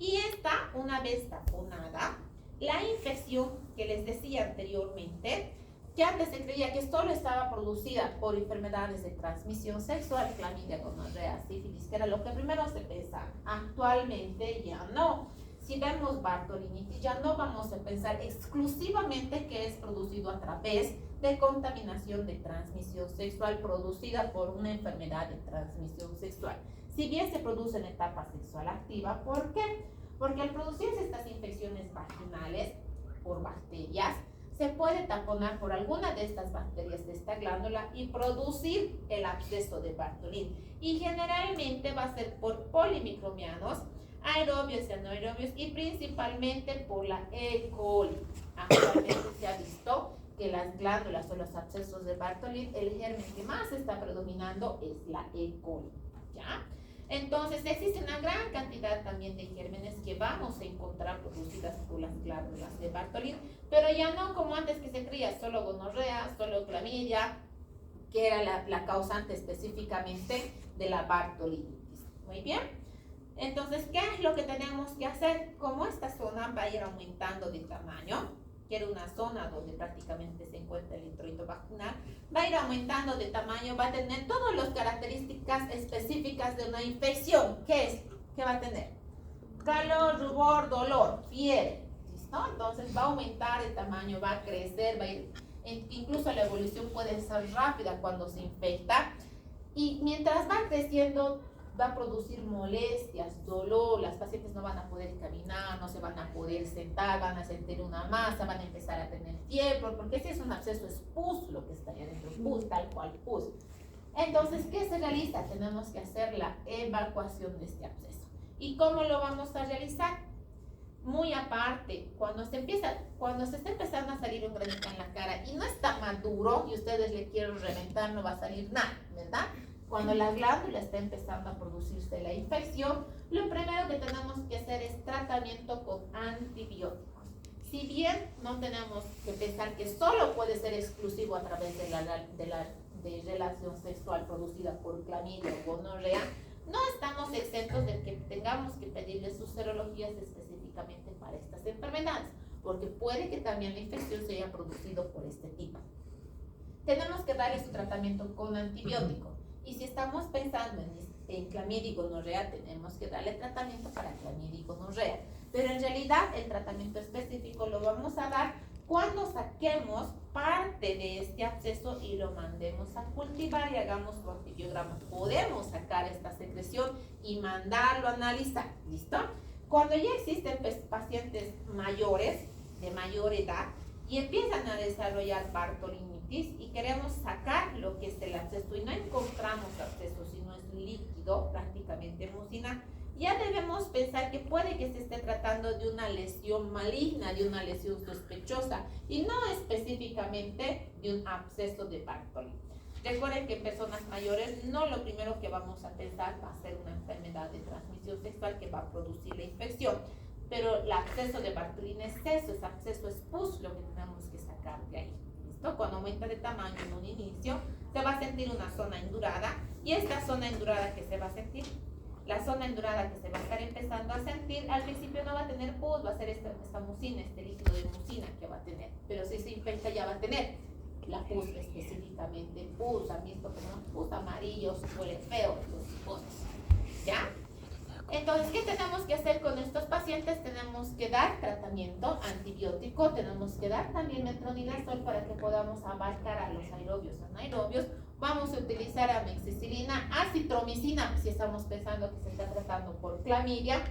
Y esta, una vez taponada, la infección que les decía anteriormente, que antes se creía que solo estaba producida por enfermedades de transmisión sexual, clamidia, gonorrea, sífilis, que era lo que primero se pensaba. Actualmente ya no. Si vemos bartolinitis, ya no vamos a pensar exclusivamente que es producido a través de contaminación de transmisión sexual producida por una enfermedad de transmisión sexual. Si bien se produce en etapa sexual activa, ¿por qué? Porque al producirse estas infecciones vaginales por bacterias, se puede taponar por alguna de estas bacterias de esta glándula y producir el absceso de Bartholin. Y generalmente va a ser por polimicromianos, aerobios y anaerobios, y principalmente por la E. coli. Actualmente se ha visto que las glándulas o los abscesos de Bartholin, el germen que más está predominando es la E. coli, ¿ya? Entonces existe una gran cantidad también de gérmenes que vamos a encontrar producidas por las glándulas de Bartholin, pero ya no como antes, que se creía solo gonorrea, solo clamidia, que era la causante específicamente de la bartolinitis. Muy bien. Entonces, ¿qué es lo que tenemos que hacer? Como esta zona va a ir aumentando de tamaño, que era una zona donde prácticamente se encuentra el introito vaginal, va a ir aumentando de tamaño, va a tener todas las características específicas de una infección. ¿Qué es? ¿Qué va a tener? calor, rubor, dolor, fiebre. ¿Listo? Entonces va a aumentar el tamaño, va a crecer, va a ir, incluso la evolución puede ser rápida cuando se infecta. Y mientras va creciendo, va a producir molestias, dolor, las pacientes no van a poder caminar, no se van a poder sentar, van a sentir una masa, van a empezar a tener fiebre, porque si es un absceso es pus lo que está ahí adentro, pus, tal cual pus. Entonces, ¿qué se realiza? Tenemos que hacer la evacuación de este absceso. ¿Y cómo lo vamos a realizar? Muy aparte, cuando se está empezando a salir un granito en la cara y no está maduro y ustedes le quieren reventar, no va a salir nada, ¿verdad? Cuando la glándula está empezando a producirse la infección, lo primero que tenemos que hacer es tratamiento con antibióticos. Si bien no tenemos que pensar que solo puede ser exclusivo a través de relación sexual producida por clamidia o gonorrea, no estamos exentos de que tengamos que pedirle sus serologías específicamente para estas enfermedades, porque puede que también la infección se haya producido por este tipo. Tenemos que darle su tratamiento con antibiótico. Y si estamos pensando en clamidia y gonorrea, tenemos que darle tratamiento para clamidia y gonorrea. Pero en realidad el tratamiento específico lo vamos a dar cuando saquemos parte de este absceso y lo mandemos a cultivar y hagamos su antibiograma. Podemos sacar esta secreción y mandarlo a analizar. ¿Listo? Cuando ya existen pacientes mayores, de mayor edad, y empiezan a desarrollar bartolinitis y queremos sacar lo que es el absceso y no encontramos absceso, sino es líquido, prácticamente mucina, ya debemos pensar que puede que se esté tratando de una lesión maligna, de una lesión sospechosa y no específicamente de un absceso de Bartoli. Recuerden que en personas mayores no lo primero que vamos a pensar va a ser una enfermedad de transmisión sexual que va a producir la infección. Pero el absceso de Bartolina es eso, es absceso, es pus lo que tenemos que sacar de ahí. ¿Listo? Cuando aumenta de tamaño en un inicio, se va a sentir una zona endurada y esta zona endurada que se va a sentir, la zona endurada que se va a estar empezando a sentir, al principio no va a tener pus, va a ser esta mucina, este líquido de mucina que va a tener. Pero si se infecta ya va a tener la pus específicamente, pus, han visto como pus amarillos, huele feo, los pus. ¿Ya? Entonces, ¿qué tenemos que hacer con estos pacientes? Tenemos que dar tratamiento antibiótico, tenemos que dar también metronidazol para que podamos abarcar a los aerobios, anaerobios. Vamos a utilizar amoxicilina, acitromicina, si estamos pensando que se está tratando por clamidia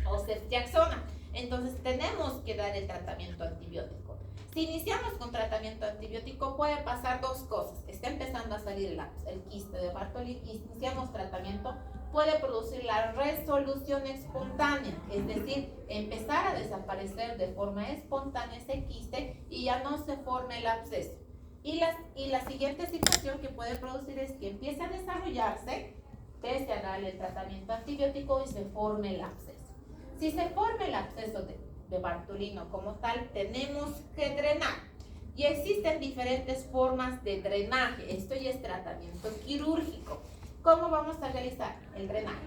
o ceftriaxona. Entonces, tenemos que dar el tratamiento antibiótico. Si iniciamos con tratamiento antibiótico, puede pasar dos cosas. Está empezando a salir el quiste de Bartoli y iniciamos tratamiento, puede producir la resolución espontánea, es decir, empezar a desaparecer de forma espontánea ese quiste y ya no se forme el absceso. Y la siguiente situación que puede producir es que empiece a desarrollarse, pese a darle el tratamiento antibiótico y se forme el absceso. Si se forma el absceso de Bartolino como tal, tenemos que drenar. Y existen diferentes formas de drenaje. Esto ya es tratamiento quirúrgico. ¿Cómo vamos a realizar el drenaje?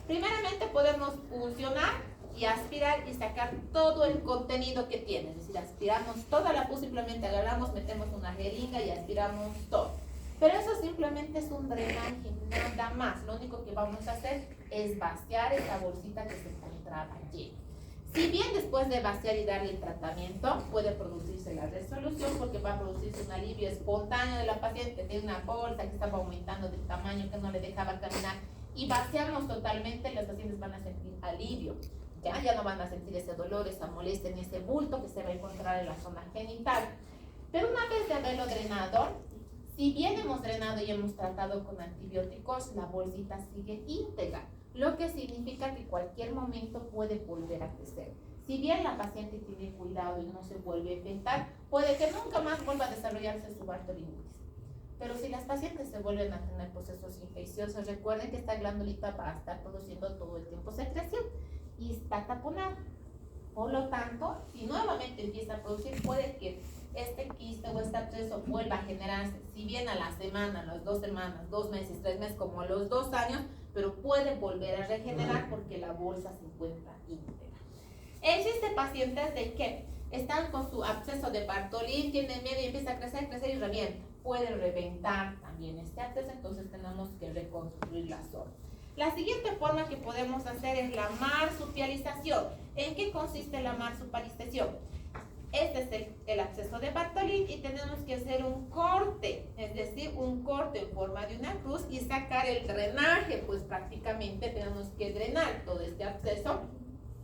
Primeramente podemos puncionar y aspirar y sacar todo el contenido que tiene. Es decir, aspiramos toda la pus, simplemente agarramos, metemos una jeringa y aspiramos todo. Pero eso simplemente es un drenaje, nada más. Lo único que vamos a hacer es vaciar esa bolsita que se encontraba llena. Si bien después de vaciar y darle el tratamiento puede producirse la resolución porque va a producirse un alivio espontáneo de la paciente de una bolsa que estaba aumentando de tamaño, que no le dejaba caminar, y vaciamos totalmente, los pacientes van a sentir alivio. Ya no van a sentir ese dolor, esa molestia ni ese bulto que se va a encontrar en la zona genital. Pero una vez de haberlo drenado, si bien hemos drenado y hemos tratado con antibióticos, la bolsita sigue íntegra, lo que significa que cualquier momento puede volver a crecer. Si bien la paciente tiene cuidado y no se vuelve a infectar, puede que nunca más vuelva a desarrollarse su bartolinitis. Pero si las pacientes se vuelven a tener procesos infecciosos, recuerden que esta glandulita va a estar produciendo todo el tiempo secreción y está taponada. Por lo tanto, si nuevamente empieza a producir, puede que este quiste o este absceso vuelva a generarse, si bien a la semana, a las 2 semanas, 2 meses, 3 meses, como a los 2 años, pero puede volver a regenerar porque la bolsa se encuentra íntegra. Existen pacientes de que están con su absceso de Bartoli, tienen miedo y empieza a crecer y revienta. Puede reventar también este absceso, entonces tenemos que reconstruir la zona. La siguiente forma que podemos hacer es la marsupialización. ¿En qué consiste la marsupialización? Este es el absceso de Bartholin y tenemos que hacer un corte, es decir, un corte en forma de una cruz y sacar el drenaje, pues prácticamente tenemos que drenar todo este absceso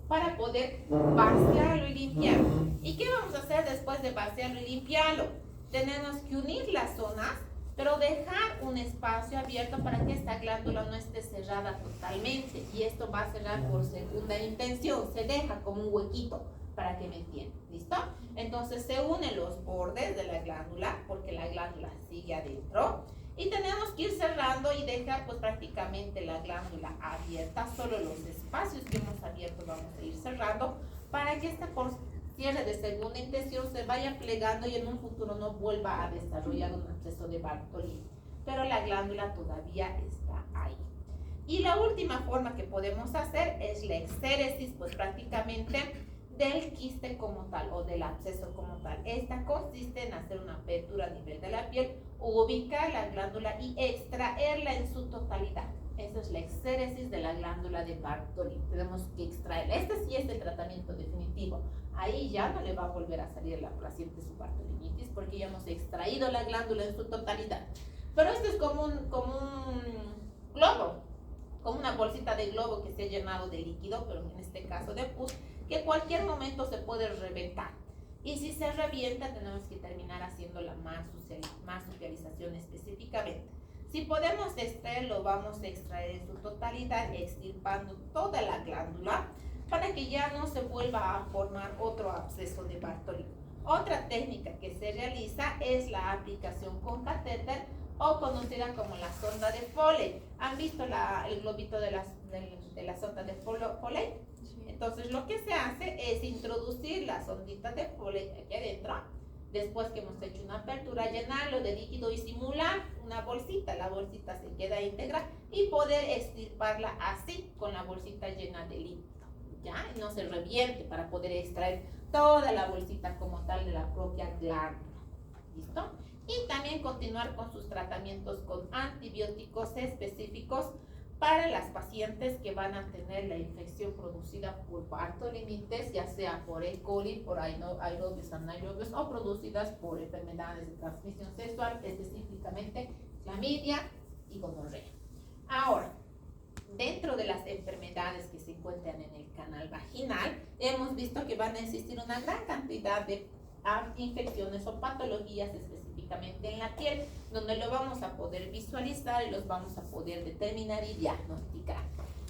para poder vaciarlo y limpiarlo. ¿Y qué vamos a hacer después de vaciarlo y limpiarlo? Tenemos que unir las zonas, pero dejar un espacio abierto para que esta glándula no esté cerrada totalmente. Y esto va a cerrar por segunda intención, se deja como un huequito para que me entiendan, ¿listo? Entonces se unen los bordes de la glándula, porque la glándula sigue adentro, y tenemos que ir cerrando y dejar pues prácticamente la glándula abierta, solo los espacios que hemos abierto vamos a ir cerrando, para que este cierre de segunda intención se vaya plegando y en un futuro no vuelva a desarrollar un absceso de Bartholin, pero la glándula todavía está ahí. Y la última forma que podemos hacer es la exéresis, pues prácticamente del quiste como tal o del absceso como tal. Esta consiste en hacer una apertura a nivel de la piel, ubicar la glándula y extraerla en su totalidad. Esa es la exéresis de la glándula de Bartholin. Tenemos que extraerla. Este sí es el tratamiento definitivo. Ahí ya no le va a volver a salir la paciente su bartholinitis porque ya hemos extraído la glándula en su totalidad. Pero esto es como un globo, como una bolsita de globo que se ha llenado de líquido, pero en este caso de pus, que en cualquier momento se puede reventar. Y si se revienta, tenemos que terminar haciendo la marsupialización específicamente. Si podemos extraerlo, vamos a extraer en su totalidad, extirpando toda la glándula para que ya no se vuelva a formar otro absceso de Bartholin. Otra técnica que se realiza es la aplicación con catéter o conocida como la sonda de Foley. ¿Han visto el globito de la sonda de Foley? Entonces lo que se hace es introducir la sondita de Foley aquí adentro, después que hemos hecho una apertura, llenarlo de líquido y simular una bolsita. La bolsita se queda íntegra y poder extirparla así, con la bolsita llena de líquido, ¿ya? Y no se reviente para poder extraer toda la bolsita como tal de la propia glándula. ¿Listo? Y también continuar con sus tratamientos con antibióticos específicos para las pacientes que van a tener la infección producida por bartholinitis, ya sea por E. coli, por aerobios anaerobios o producidas por enfermedades de transmisión sexual, específicamente clamidia y gonorrea. Ahora, dentro de las enfermedades que se encuentran en el canal vaginal, hemos visto que van a existir una gran cantidad de infecciones o patologías específicamente en la piel, donde lo vamos a poder visualizar y los vamos a poder determinar y diagnosticar.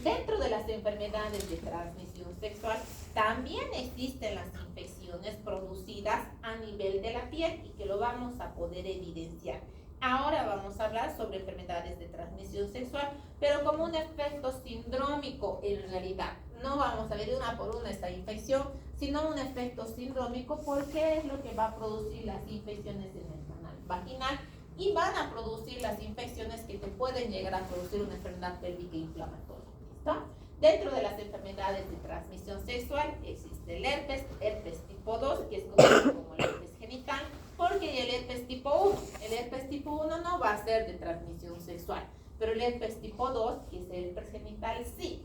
Dentro de las enfermedades de transmisión sexual también existen las infecciones producidas a nivel de la piel y que lo vamos a poder evidenciar. Ahora vamos a hablar sobre enfermedades de transmisión sexual, pero como un efecto sindrómico en realidad. No vamos a ver una por una esta infección, sino un efecto sindrómico porque es lo que va a producir las infecciones en el canal vaginal y van a producir las infecciones que te pueden llegar a producir una enfermedad pélvica inflamatoria. ¿Listo? Dentro de las enfermedades de transmisión sexual existe el herpes tipo 2, que es conocido como el herpes genital, porque el herpes tipo 1, el herpes tipo 1 no va a ser de transmisión sexual, pero el herpes tipo 2, que es el herpes genital, sí.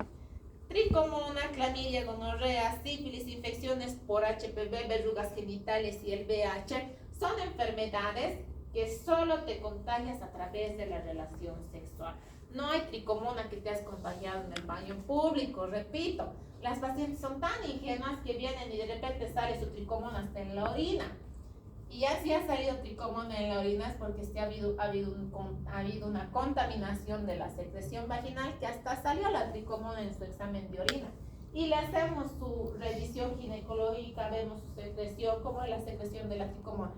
Tricomona, clamidia, gonorrea, sífilis, infecciones por HPV, verrugas genitales y el VIH son enfermedades que solo te contagias a través de la relación sexual. No hay tricomona que te has contagiado en el baño público, repito. Las pacientes son tan ingenuas que vienen y de repente sale su tricomona hasta en la orina. Y ya si ha salido tricomona en la orina es porque ha habido una contaminación de la secreción vaginal que hasta salió la tricomona en su examen de orina. Y le hacemos su revisión ginecológica, vemos su secreción, ¿cómo es la secreción de la tricomona?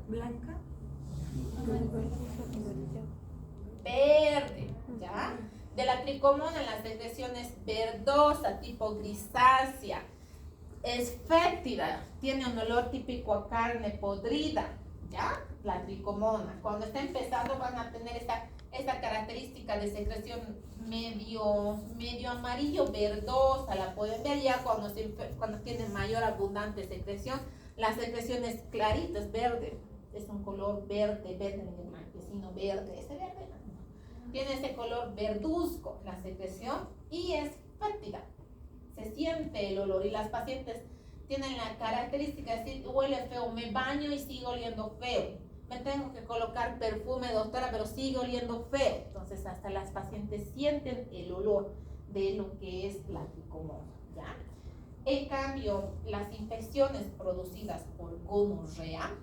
Blanca. Verde, ¿ya? De la tricomona la secreción es verdosa, tipo grisácea. Es fétida, tiene un olor típico a carne podrida, ¿ya? La tricomona. Cuando está empezando van a tener esta característica de secreción medio amarillo verdosa, la pueden ver ya cuando tiene mayor abundante secreción. La secreción es clarita, es verde, es un color verde, marquesino verde, ese verde. tiene ese color verduzco la secreción y es fétida. Se siente el olor y las pacientes tienen la característica de decir, huele feo, me baño y sigo oliendo feo. Me tengo que colocar perfume, doctora, pero sigue oliendo feo. Entonces, hasta las pacientes sienten el olor de lo que es la tricomona, ¿ya? En cambio, las infecciones producidas por gonorrea,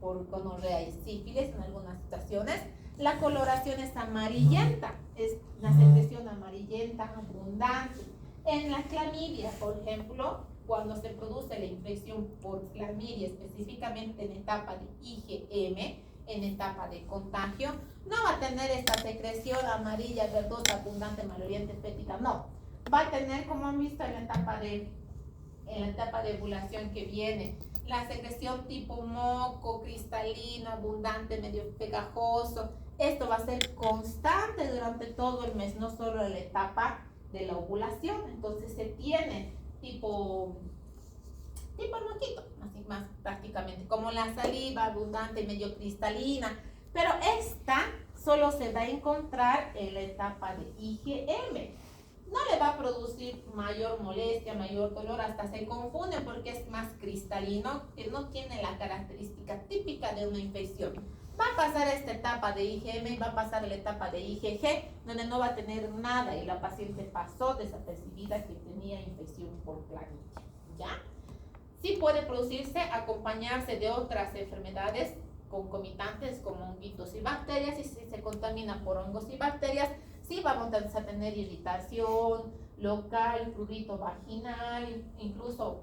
por gonorrea y sífilis en algunas situaciones, la coloración es amarillenta, es una secreción amarillenta abundante. En la clamidia, por ejemplo, cuando se produce la infección por clamidia, específicamente en etapa de IgM, en etapa de contagio, no va a tener esta secreción amarilla, verdosa, abundante, maloliente, fétida, no. Va a tener, como han visto en la etapa de ovulación que viene, la secreción tipo moco, cristalino, abundante, medio pegajoso. Esto va a ser constante durante todo el mes, no solo en la etapa de la ovulación. Entonces se tiene tipo moquito, así más prácticamente, como la saliva abundante, medio cristalina. Pero esta solo se va a encontrar en la etapa de IgM. No le va a producir mayor molestia, mayor dolor, hasta se confunde porque es más cristalino, que no tiene la característica típica de una infección. Va a pasar esta etapa de IgM y va a pasar a la etapa de IgG, donde no va a tener nada y la paciente pasó desapercibida que tenía infección por clamidia, ¿ya? Sí puede producirse, acompañarse de otras enfermedades concomitantes como honguitos y bacterias, y si se contamina por hongos y bacterias, sí vamos a tener irritación local, prurito vaginal, incluso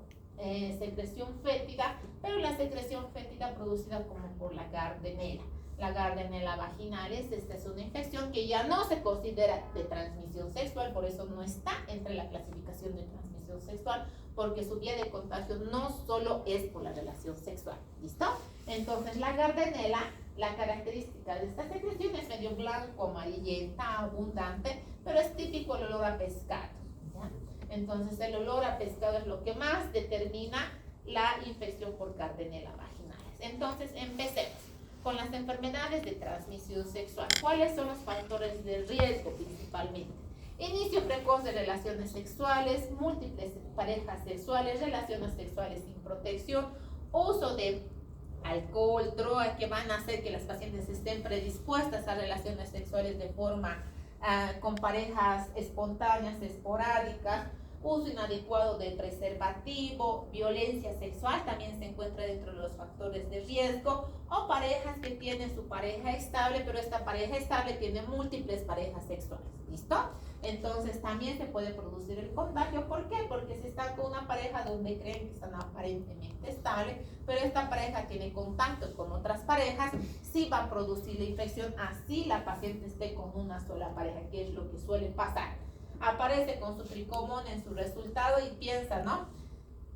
secreción fétida, pero la secreción fétida producida como por la Gardnerella. La Gardnerella vaginalis, esta es una infección que ya no se considera de transmisión sexual, por eso no está entre la clasificación de transmisión sexual, porque su vía de contagio no solo es por la relación sexual, ¿listo? Entonces la Gardnerella, la característica de esta secreción es medio blanco, amarillenta, abundante, pero es típico el olor a pescado, ¿ya? Entonces el olor a pescado es lo que más determina la infección por Gardnerella vaginalis. Entonces empecemos con las enfermedades de transmisión sexual. ¿Cuáles son los factores de riesgo principalmente? Inicio precoz de relaciones sexuales, múltiples parejas sexuales, relaciones sexuales sin protección, uso de alcohol, droga, que van a hacer que las pacientes estén predispuestas a relaciones sexuales de forma con parejas espontáneas, esporádicas, uso inadecuado de preservativo, violencia sexual también se encuentra dentro de los factores de riesgo, o parejas que tienen su pareja estable, pero esta pareja estable tiene múltiples parejas sexuales, ¿listo? Entonces también se puede producir el contagio. ¿Por qué? Porque si están con una pareja donde creen que están aparentemente estables, pero esta pareja tiene contacto con otras parejas, sí va a producir la infección, así la paciente esté con una sola pareja, que es lo que suele pasar. Aparece con su tricomona en su resultado y piensa, ¿no?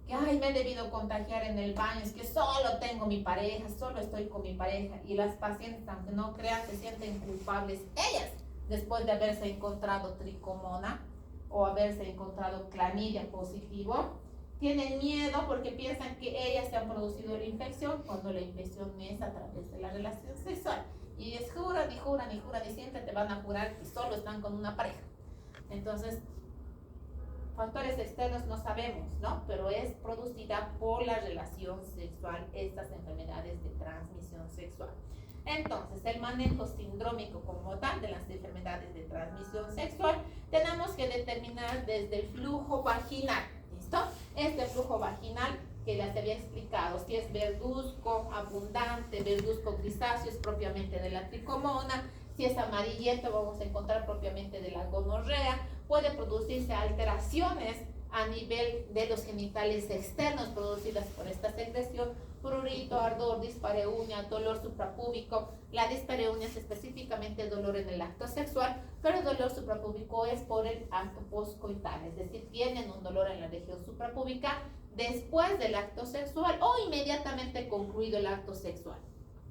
Que ay, me he debido contagiar en el baño, es que solo tengo mi pareja, solo estoy con mi pareja. Y las pacientes, aunque no crean, se sienten culpables ellas después de haberse encontrado tricomona o haberse encontrado clamidia positivo. Tienen miedo porque piensan que ellas se han producido la infección, cuando la infección es a través de la relación sexual. Y es juran y juran y juran y siempre te van a jurar que solo están con una pareja. Entonces, factores externos no sabemos, ¿no? Pero es producida por la relación sexual, estas enfermedades de transmisión sexual. Entonces, el manejo sindrómico como tal de las enfermedades de transmisión sexual, tenemos que determinar desde el flujo vaginal, ¿listo? Este flujo vaginal que les había explicado, si es verduzco, abundante, verduzco grisáceo, es propiamente de la tricomona. Si es amarillento, vamos a encontrar propiamente de la gonorrea. Puede producirse alteraciones a nivel de los genitales externos producidas por esta secreción, prurito, ardor, dispareunia, dolor suprapúbico. La dispareunia es específicamente dolor en el acto sexual, pero el dolor suprapúbico es por el acto postcoital, es decir, tienen un dolor en la región suprapúbica después del acto sexual o inmediatamente concluido el acto sexual.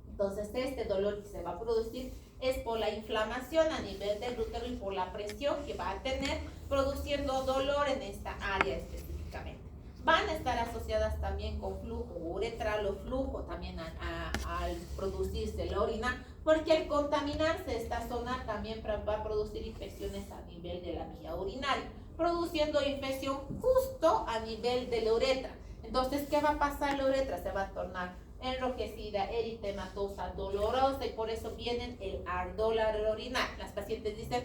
Entonces, este dolor que se va a producir es por la inflamación a nivel del útero y por la presión que va a tener, produciendo dolor en esta área específicamente. Van a estar asociadas también con flujo uretral o flujo también al producirse la orina, porque al contaminarse esta zona también va a producir infecciones a nivel de la vía urinaria, produciendo infección justo a nivel de la uretra. Entonces, ¿qué va a pasar? La uretra se va a tornar enrojecida, eritematosa, dolorosa, y por eso viene el ardor al orinar. Las pacientes dicen,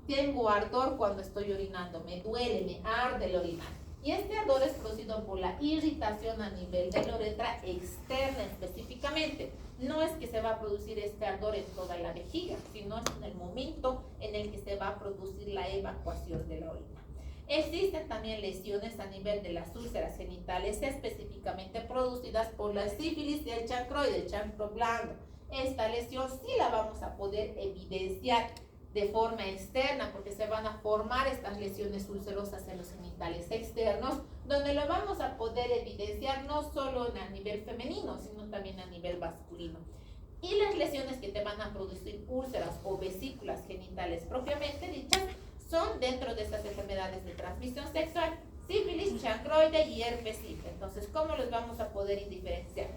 tengo ardor cuando estoy orinando, me duele, me arde el orinar. Y este ardor es producido por la irritación a nivel de la uretra externa específicamente. No es que se va a producir este ardor en toda la vejiga, sino es en el momento en el que se va a producir la evacuación de la orina. Existen también lesiones a nivel de las úlceras genitales, específicamente producidas por la sífilis y el chancroide, el chancro blando. Esta lesión sí la vamos a poder evidenciar de forma externa, porque se van a formar estas lesiones ulcerosas en los genitales externos, donde lo vamos a poder evidenciar no solo a nivel femenino, sino también a nivel masculino. Y las lesiones que te van a producir úlceras o vesículas genitales propiamente dichas son dentro de estas enfermedades de transmisión sexual, sífilis, chancroide y herpes simple. Entonces, ¿cómo los vamos a poder diferenciar?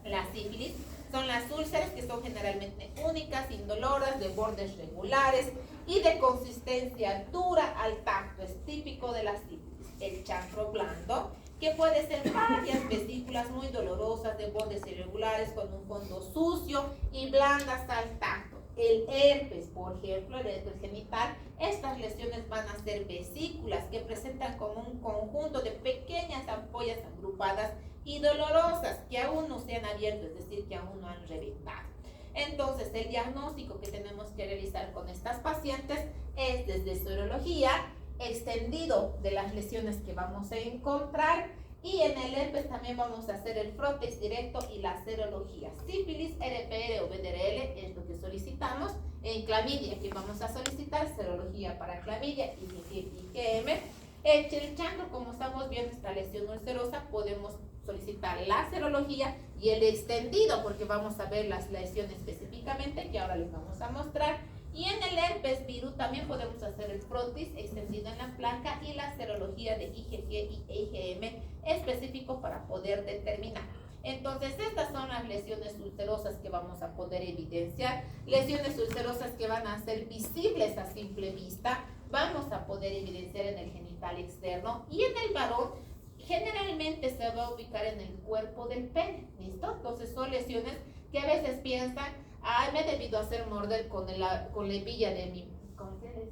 La sífilis son las úlceras que son generalmente únicas, indoloras, de bordes regulares y de consistencia dura al tacto, es típico de la sífilis. El chancro blando, que puede ser varias vesículas muy dolorosas de bordes irregulares con un fondo sucio y blandas al tacto. El herpes, por ejemplo, el herpes genital, estas lesiones van a ser vesículas que presentan como un conjunto de pequeñas ampollas agrupadas y dolorosas que aún no se han abierto, es decir, que aún no han reventado. Entonces, el diagnóstico que tenemos que realizar con estas pacientes es desde serología, extendido de las lesiones que vamos a encontrar, y en el herpes también vamos a hacer el frotex directo y la serología. Sífilis, RPR o VDRL es lo que solicitamos. En clamidia, que vamos a solicitar serología para clamidia y IgM. El chancro, como estamos viendo esta lesión ulcerosa, podemos solicitar la serología y el extendido, porque vamos a ver las lesiones específicamente, que ahora les vamos a mostrar. Y en el herpes virus también podemos hacer el frotis extendido en la placa y la serología de IgG y IgM específico para poder determinar. Entonces, estas son las lesiones ulcerosas que vamos a poder evidenciar, lesiones ulcerosas que van a ser visibles a simple vista, vamos a poder evidenciar en el genital externo, y en el varón generalmente se va a ubicar en el cuerpo del pene, ¿listo? Entonces, son lesiones que a veces piensan, ay, me he debido hacer morder con la hebilla de mi, ¿cómo se dice?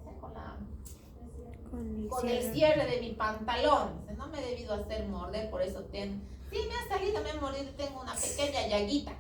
Con el cierre de mi pantalón. No me he debido hacer morder, por eso sí me ha salido, me he mordido, tengo una pequeña llaguita,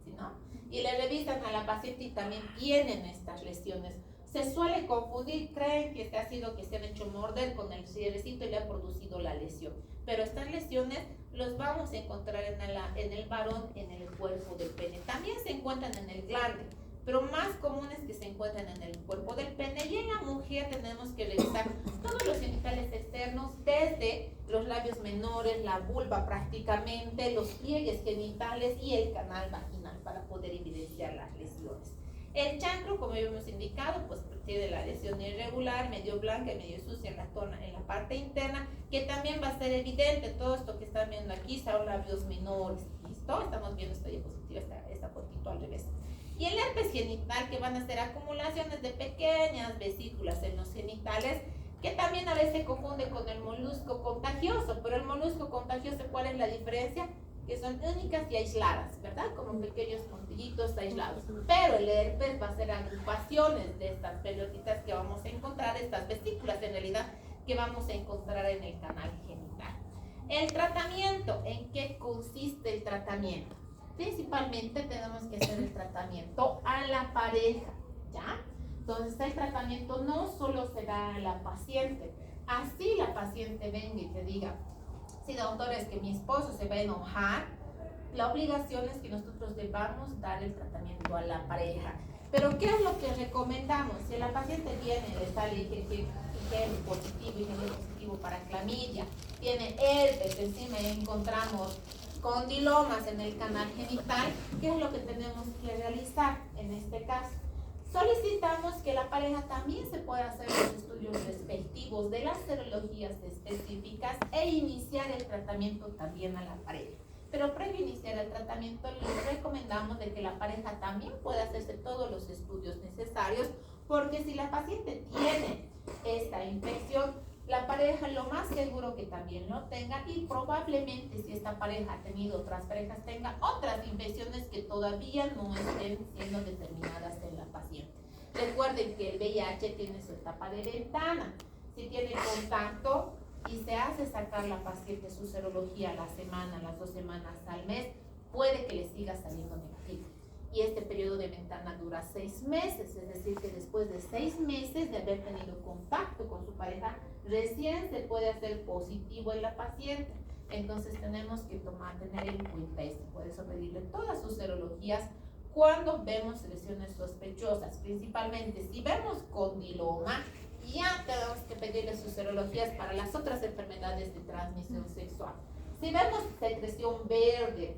¿sí, no? Y le revisan a la paciente y también tienen estas lesiones. Se suele confundir, creen que ha sido que se han hecho morder con el cierrecito y le ha producido la lesión. Pero estas lesiones los vamos a encontrar en el varón, en el cuerpo del pene. También se encuentran en el glande, pero más comunes que se encuentran en el cuerpo del pene. Y en la mujer tenemos que revisar todos los genitales externos, desde los labios menores, la vulva prácticamente, los pliegues genitales y el canal vaginal para poder evidenciar las lesiones. El chancro, como ya hemos indicado, pues tiene la lesión irregular, medio blanca y medio sucia en la parte interna, que también va a ser evidente. Todo esto que están viendo aquí son labios menores, ¿listo? Estamos viendo esta diapositiva, esta fotito al revés. Y el herpes genital, que van a ser acumulaciones de pequeñas vesículas en los genitales, que también a veces se confunde con el molusco contagioso. Pero el molusco contagioso, ¿cuál es la diferencia? Que son únicas y aisladas, ¿verdad? Como pequeños puntillitos aislados. Pero el herpes va a ser agrupaciones de estas pelotitas que vamos a encontrar, estas vesículas en realidad, que vamos a encontrar en el canal genital. El tratamiento, ¿en qué consiste el tratamiento? Principalmente tenemos que hacer el tratamiento a la pareja, ¿ya? Entonces el tratamiento no solo se da a la paciente, así la paciente venga y te diga, sí, doctor, es que mi esposo se va a enojar, la obligación es que nosotros debamos dar el tratamiento a la pareja. Pero ¿qué es lo que recomendamos? Si la paciente viene, le sale IgG positivo para clamidia, tiene herpes, encima encontramos condilomas en el canal genital, ¿qué es lo que tenemos que realizar en este caso? Solicitamos que la pareja también se pueda hacer los estudios respectivos de las serologías específicas e iniciar el tratamiento también a la pareja. Pero previo a iniciar el tratamiento, les recomendamos de que la pareja también pueda hacerse todos los estudios necesarios, porque si la paciente tiene esta infección, la pareja lo más seguro que también lo tenga, y probablemente si esta pareja ha tenido otras parejas, tenga otras infecciones que todavía no estén siendo determinadas en la paciente. Recuerden que el VIH tiene su etapa de ventana. Si tiene contacto y se hace sacar la paciente su serología a la semana, las 2 semanas al mes, puede que le siga saliendo negativo. Y este periodo de ventana dura 6 meses, es decir, que después de 6 meses de haber tenido contacto con su pareja, recién se puede hacer positivo en la paciente. Entonces tenemos que tener en cuenta esto. Por eso pedirle todas sus serologías cuando vemos lesiones sospechosas. Principalmente si vemos condiloma, ya tenemos que pedirle sus serologías para las otras enfermedades de transmisión sexual. Si vemos secreción verde,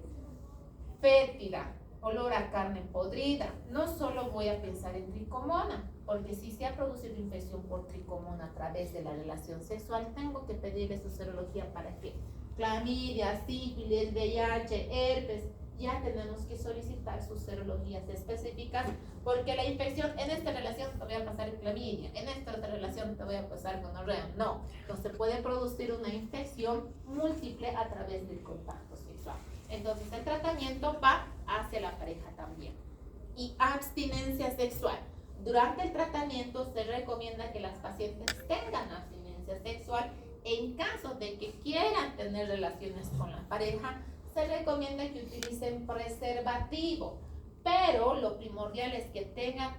fétida, olor a carne podrida, no solo voy a pensar en tricomona, porque si se ha producido infección por tricomona a través de la relación sexual, tengo que pedirle su serología para que clamidia, sífilis, VIH, herpes, ya tenemos que solicitar sus serologías específicas, porque la infección en esta relación te voy a pasar clamidia, en esta otra relación te voy a pasar gonorrea. No, entonces puede producir una infección múltiple a través del contacto sexual. Entonces el tratamiento va hacia la pareja también. Y abstinencia sexual. Durante el tratamiento se recomienda que las pacientes tengan abstinencia sexual. En caso de que quieran tener relaciones con la pareja, se recomienda que utilicen preservativo, pero lo primordial es que tengan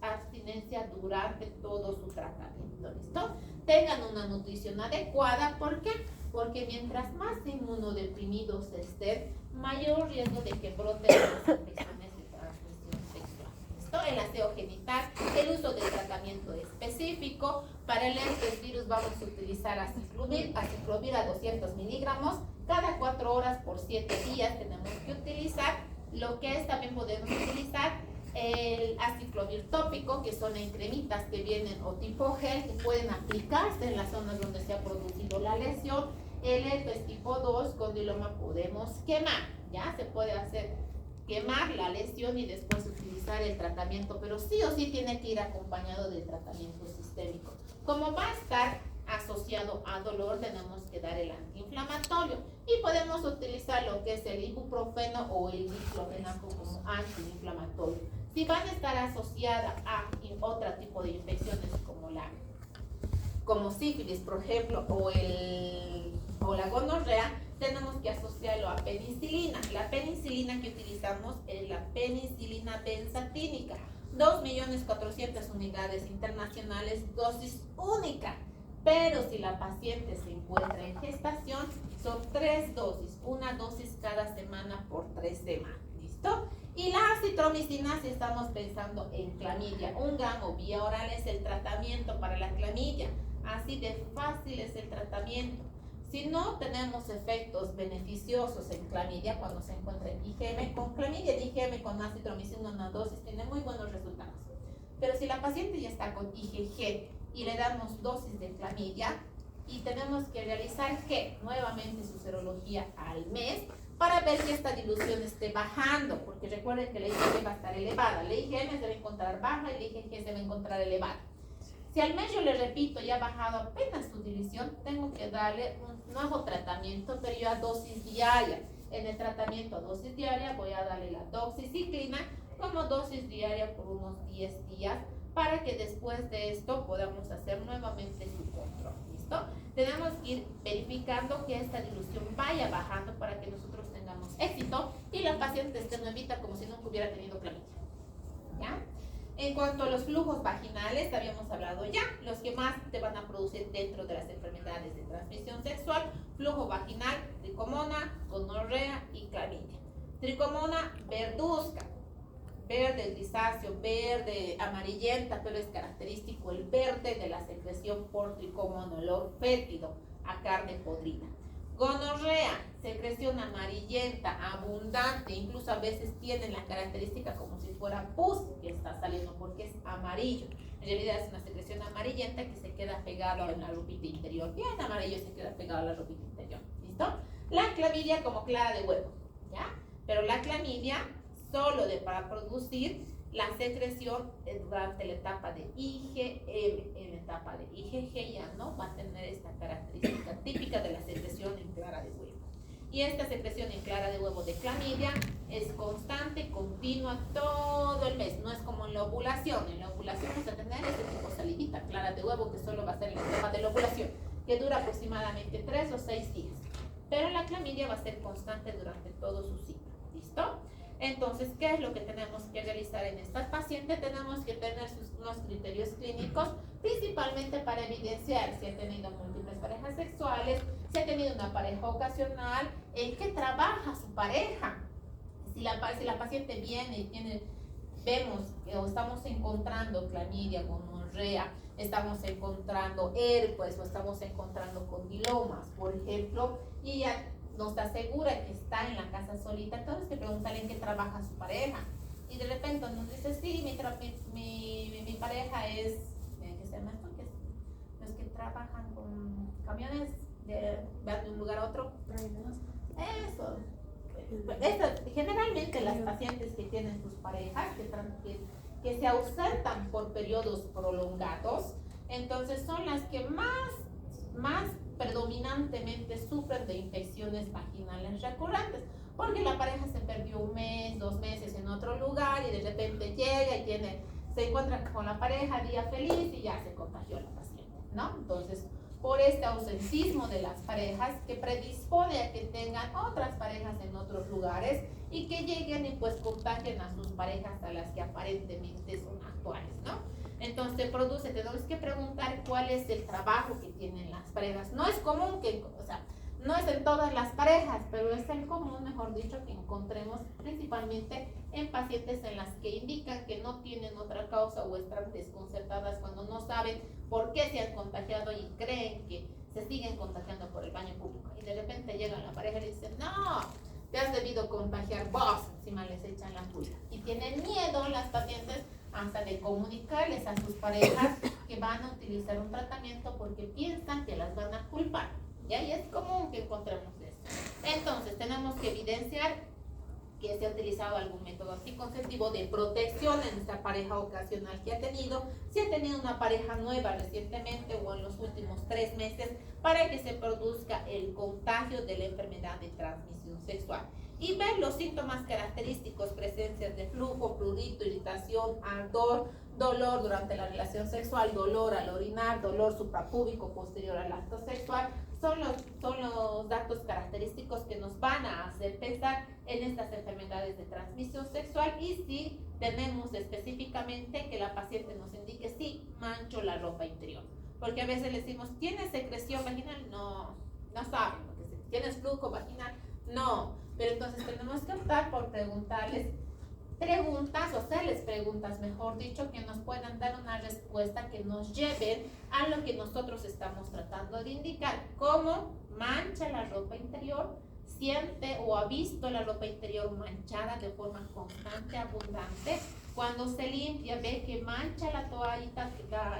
abstinencia durante todo su tratamiento. ¿Listo? Tengan una nutrición adecuada. ¿Por qué? Porque mientras más inmunodeprimidos estén, mayor riesgo de que broten las infecciones de transmisión sexual. ¿Listo? El aseo genital, el uso de tratamiento específico. Para el herpes virus vamos a utilizar aciclovir a 200 miligramos. Cada 4 horas por 7 días tenemos que utilizar. Lo que es, también podemos utilizar el aciclovir tópico, que son en cremitas que vienen o tipo gel, que pueden aplicarse en las zonas donde se ha producido la lesión. El herpes tipo 2, condiloma, podemos quemar, ya se puede hacer quemar la lesión y después utilizar el tratamiento, pero sí o sí tiene que ir acompañado del tratamiento sistémico. Como va a estar asociado a dolor, tenemos que dar el antiinflamatorio, y podemos utilizar lo que es el ibuprofeno o el diclofenaco como antiinflamatorio. Si van a estar asociadas a otro tipo de infecciones como sífilis, por ejemplo, o la gonorrea, tenemos que asociarlo a penicilina. La penicilina que utilizamos es la penicilina benzatínica, 2.400.000 unidades internacionales, dosis única. Pero si la paciente se encuentra en gestación, son 3 dosis, una dosis cada semana por 3 semanas. ¿Listo? Y la acitromicina, si estamos pensando en clamidia, 1 gramo vía oral es el tratamiento para la clamidia. Así de fácil es el tratamiento. Si no tenemos efectos beneficiosos en clamidia, cuando se encuentra en IgM, con clamidia de IgM con acitromicina una dosis tiene muy buenos resultados. Pero si la paciente ya está con IgG y le damos dosis de clamidia, y tenemos que realizar nuevamente su serología al mes para ver que esta dilución esté bajando, porque recuerden que la IgG va a estar elevada, la IgM se va a encontrar baja y la IgG se va a encontrar elevada. Si al mes, yo le repito, ya ha bajado apenas su dilución, tengo que darle un nuevo tratamiento, pero yo a dosis diaria. En el tratamiento a dosis diaria voy a darle la doxiciclina como dosis diaria por unos 10 días, para que después de esto podamos hacer nuevamente su control. ¿Listo? Tenemos que ir verificando que esta dilución vaya bajando para que nosotros tengamos éxito y la paciente esté nuevita como si nunca hubiera tenido clamidia. ¿Ya? En cuanto a los flujos vaginales, habíamos hablado ya, los que más te van a producir dentro de las enfermedades de transmisión sexual: flujo vaginal, tricomona, gonorrea y clamidia. Tricomona verduzca, verde grisáceo, verde amarillenta, pero es característico el verde de la secreción por tricomona, olor fétido a carne podrida. Gonorrea, secreción amarillenta, abundante, incluso a veces tienen la característica como si fuera pus que está saliendo porque es amarillo. En realidad es una secreción amarillenta que se queda pegado en la ropita interior. Bien amarillo, se queda pegado a la ropita interior. ¿Listo? La clamidia como clara de huevo, ¿ya? Pero la clamidia solo para producir la secreción durante la etapa de IgM. En la etapa de IgG ya no va a tener esta característica típica de la secreción en clara de huevo. Y esta secreción en clara de huevo de clamidia es constante, continua todo el mes. No es como en la ovulación. En la ovulación vamos a tener este tipo de salivita clara de huevo que solo va a ser en la etapa de la ovulación, que dura aproximadamente 3 o 6 días. Pero la clamidia va a ser constante durante todo su ciclo. ¿Listo? Entonces, ¿qué es lo que tenemos que realizar en estas pacientes? Tenemos que tener unos criterios clínicos, principalmente para evidenciar si ha tenido múltiples parejas sexuales, si ha tenido una pareja ocasional, en qué trabaja su pareja. Si la paciente viene y vemos o estamos encontrando clamidia, gonorrea, estamos encontrando herpes o estamos encontrando condilomas, por ejemplo, y ya nos asegura que está en la casa solita, tenemos que preguntarle en qué trabaja su pareja. Y de repente nos dice, sí, mi pareja es, ¿qué se llama esto? Los que trabajan con camiones van de un lugar a otro. Eso. Generalmente las pacientes que tienen sus parejas, que se ausentan por periodos prolongados, entonces son las que más predominantemente sufren de infecciones vaginales recurrentes, porque la pareja se perdió 1 mes, 2 meses en otro lugar y de repente llega y se encuentra con la pareja día feliz y ya se contagió la paciente, ¿no? Entonces, por este ausentismo de las parejas que predispone a que tengan otras parejas en otros lugares y que lleguen y pues contagien a sus parejas a las que aparentemente son actuales, ¿no? Entonces tenemos que preguntar cuál es el trabajo que tienen las parejas. No es común no es en todas las parejas, pero es el común, mejor dicho, que encontremos principalmente en pacientes en las que indican que no tienen otra causa o están desconcertadas cuando no saben por qué se han contagiado y creen que se siguen contagiando por el baño público. Y de repente llega la pareja y le dicen, no, te has debido contagiar vos, encima les echan la culpa. Y tienen miedo las pacientes hasta de comunicarles a sus parejas que van a utilizar un tratamiento porque piensan que las van a culpar. Y ahí es común que encontremos esto. Entonces, tenemos que evidenciar que se ha utilizado algún método anticonceptivo de protección en esta pareja ocasional que ha tenido, si ha tenido una pareja nueva recientemente o en los últimos 3 meses, para que se produzca el contagio de la enfermedad de transmisión sexual. Y ver los síntomas característicos, presencias de flujo, prurito, irritación, ardor, dolor durante la relación sexual, dolor al orinar, dolor suprapúbico posterior al acto sexual, son los datos característicos que nos van a hacer pensar en estas enfermedades de transmisión sexual. Y si tenemos específicamente que la paciente nos indique si mancho la ropa interior, porque a veces le decimos, ¿tienes secreción vaginal? No saben lo que es. ¿Tienes flujo vaginal? No, pero entonces tenemos que optar por preguntarles preguntas o hacerles preguntas, mejor dicho, que nos puedan dar una respuesta que nos lleven a lo que nosotros estamos tratando de indicar. ¿Cómo mancha la ropa interior? ¿Siente o ha visto la ropa interior manchada de forma constante, abundante? Cuando se limpia, ve que mancha la toallita,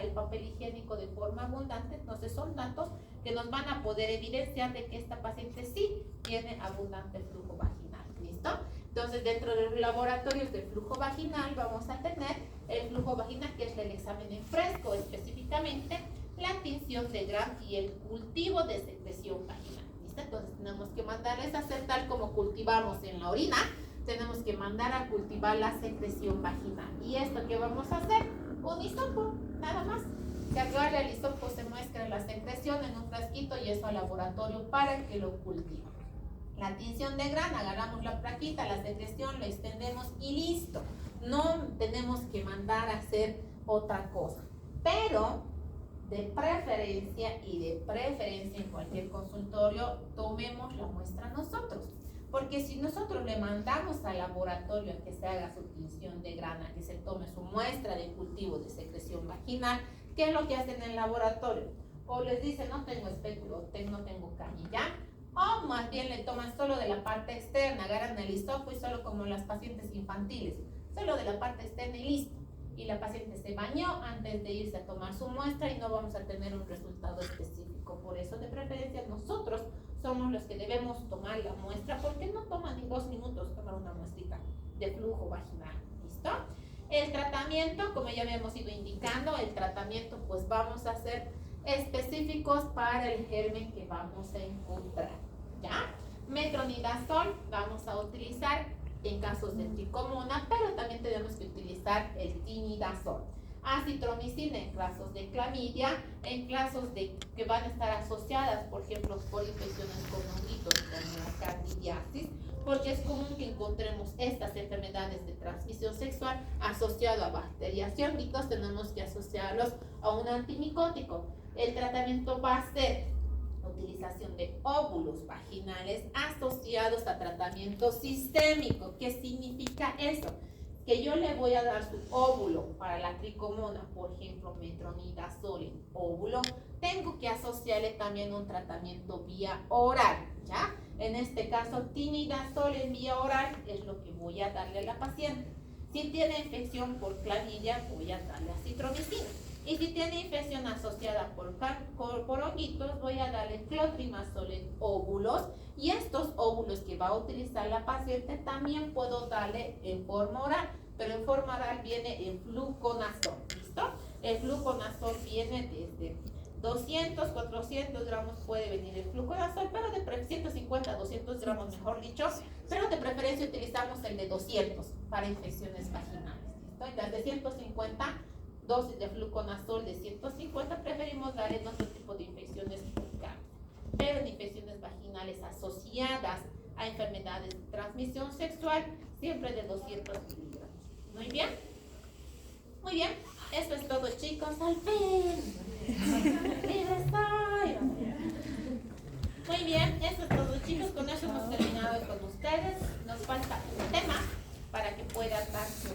el papel higiénico de forma abundante. Entonces son datos que nos van a poder evidenciar de que esta paciente sí tiene abundante flujo vaginal. ¿Listo? Entonces, dentro de los laboratorios de flujo vaginal vamos a tener el flujo vaginal, que es el examen en fresco, específicamente la tinción de Gram y el cultivo de secreción vaginal. ¿Listo? Entonces, tenemos que mandarles a hacer tal como cultivamos en la orina, tenemos que mandar a cultivar la secreción vaginal. ¿Y esto qué vamos a hacer? Un hisopo, nada más. Se agarra el hisopo, se muestra la secreción en un frasquito y eso al laboratorio para que lo cultive. La tinción de Gram, agarramos la plaquita, la secreción, lo extendemos y listo. No tenemos que mandar a hacer otra cosa. Pero de preferencia en cualquier consultorio, tomemos la muestra nosotros. Porque si nosotros le mandamos al laboratorio a que se haga su tinción de Gram, a que se tome su muestra de cultivo de secreción vaginal, ¿qué es lo que hacen en el laboratorio? O les dicen, no tengo espéculo, no tengo camilla. O más bien le toman solo de la parte externa, agarran el hisopo y solo como las pacientes infantiles, solo de la parte externa y listo. Y la paciente se bañó antes de irse a tomar su muestra y no vamos a tener un resultado específico. Por eso, de preferencia, nosotros somos los que debemos tomar la muestra, porque no toma ni 2 minutos tomar una muestrita de flujo vaginal. ¿Listo? El tratamiento, como ya habíamos ido indicando, el tratamiento pues vamos a hacer específicos para el germen que vamos a encontrar. ¿Ya? Metronidazol vamos a utilizar en casos de tricomona, pero también tenemos que utilizar el tinidazol. Acitromicina en casos de clamidia, en casos de que van a estar asociadas, por ejemplo, por infecciones con honguitos como la candidiasis, porque es común que encontremos estas enfermedades de transmisión sexual asociadas a bacterias y honguitos, tenemos que asociarlos a un antimicótico. El tratamiento va a ser la utilización de óvulos vaginales asociados a tratamiento sistémico. ¿Qué significa eso? Que yo le voy a dar su óvulo para la tricomona, por ejemplo, metronidazol en óvulo, tengo que asociarle también un tratamiento vía oral, ¿ya? En este caso, tinidazol en vía oral es lo que voy a darle a la paciente. Si tiene infección por clamidia, voy a darle acitromicina. Y si tiene infección asociada por honguitos, voy a darle clotrimazol en óvulos. Y estos óvulos que va a utilizar la paciente también puedo darle en forma oral, pero en forma oral viene en fluconazol. ¿Listo? El fluconazol viene desde 200, 400 gramos puede venir el fluconazol, pero de 150 a 200 gramos, mejor dicho, pero de preferencia utilizamos el de 200 para infecciones vaginales. ¿Listo? Entonces, de 150 dosis de fluconazol de 150 preferimos dar en otro tipo de infecciones bucales, pero en infecciones vaginales asociadas a enfermedades de transmisión sexual, siempre de 200 miligramos. ¿Muy bien? Muy bien, eso es todo, chicos. ¡Al fin! ¡Libre estoy! Muy bien, eso es todo, chicos. Con eso hemos terminado con ustedes. Nos falta un tema para que puedan dar su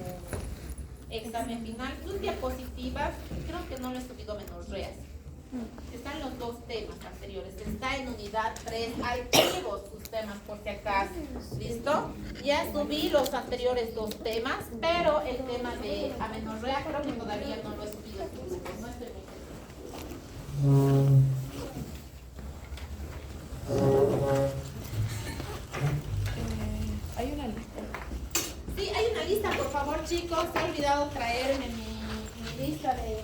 examen final. Sus diapositivas, creo que no lo he subido menorreas. Están los dos temas anteriores. Está en unidad 3, archivos sus temas por si acaso. ¿Listo? Ya subí los anteriores dos temas, pero el tema de amenorrea creo que todavía no lo he subido a su grupo. No estoy muy Hay una lista. Sí, hay una lista, por favor, chicos. He olvidado traerme mi lista de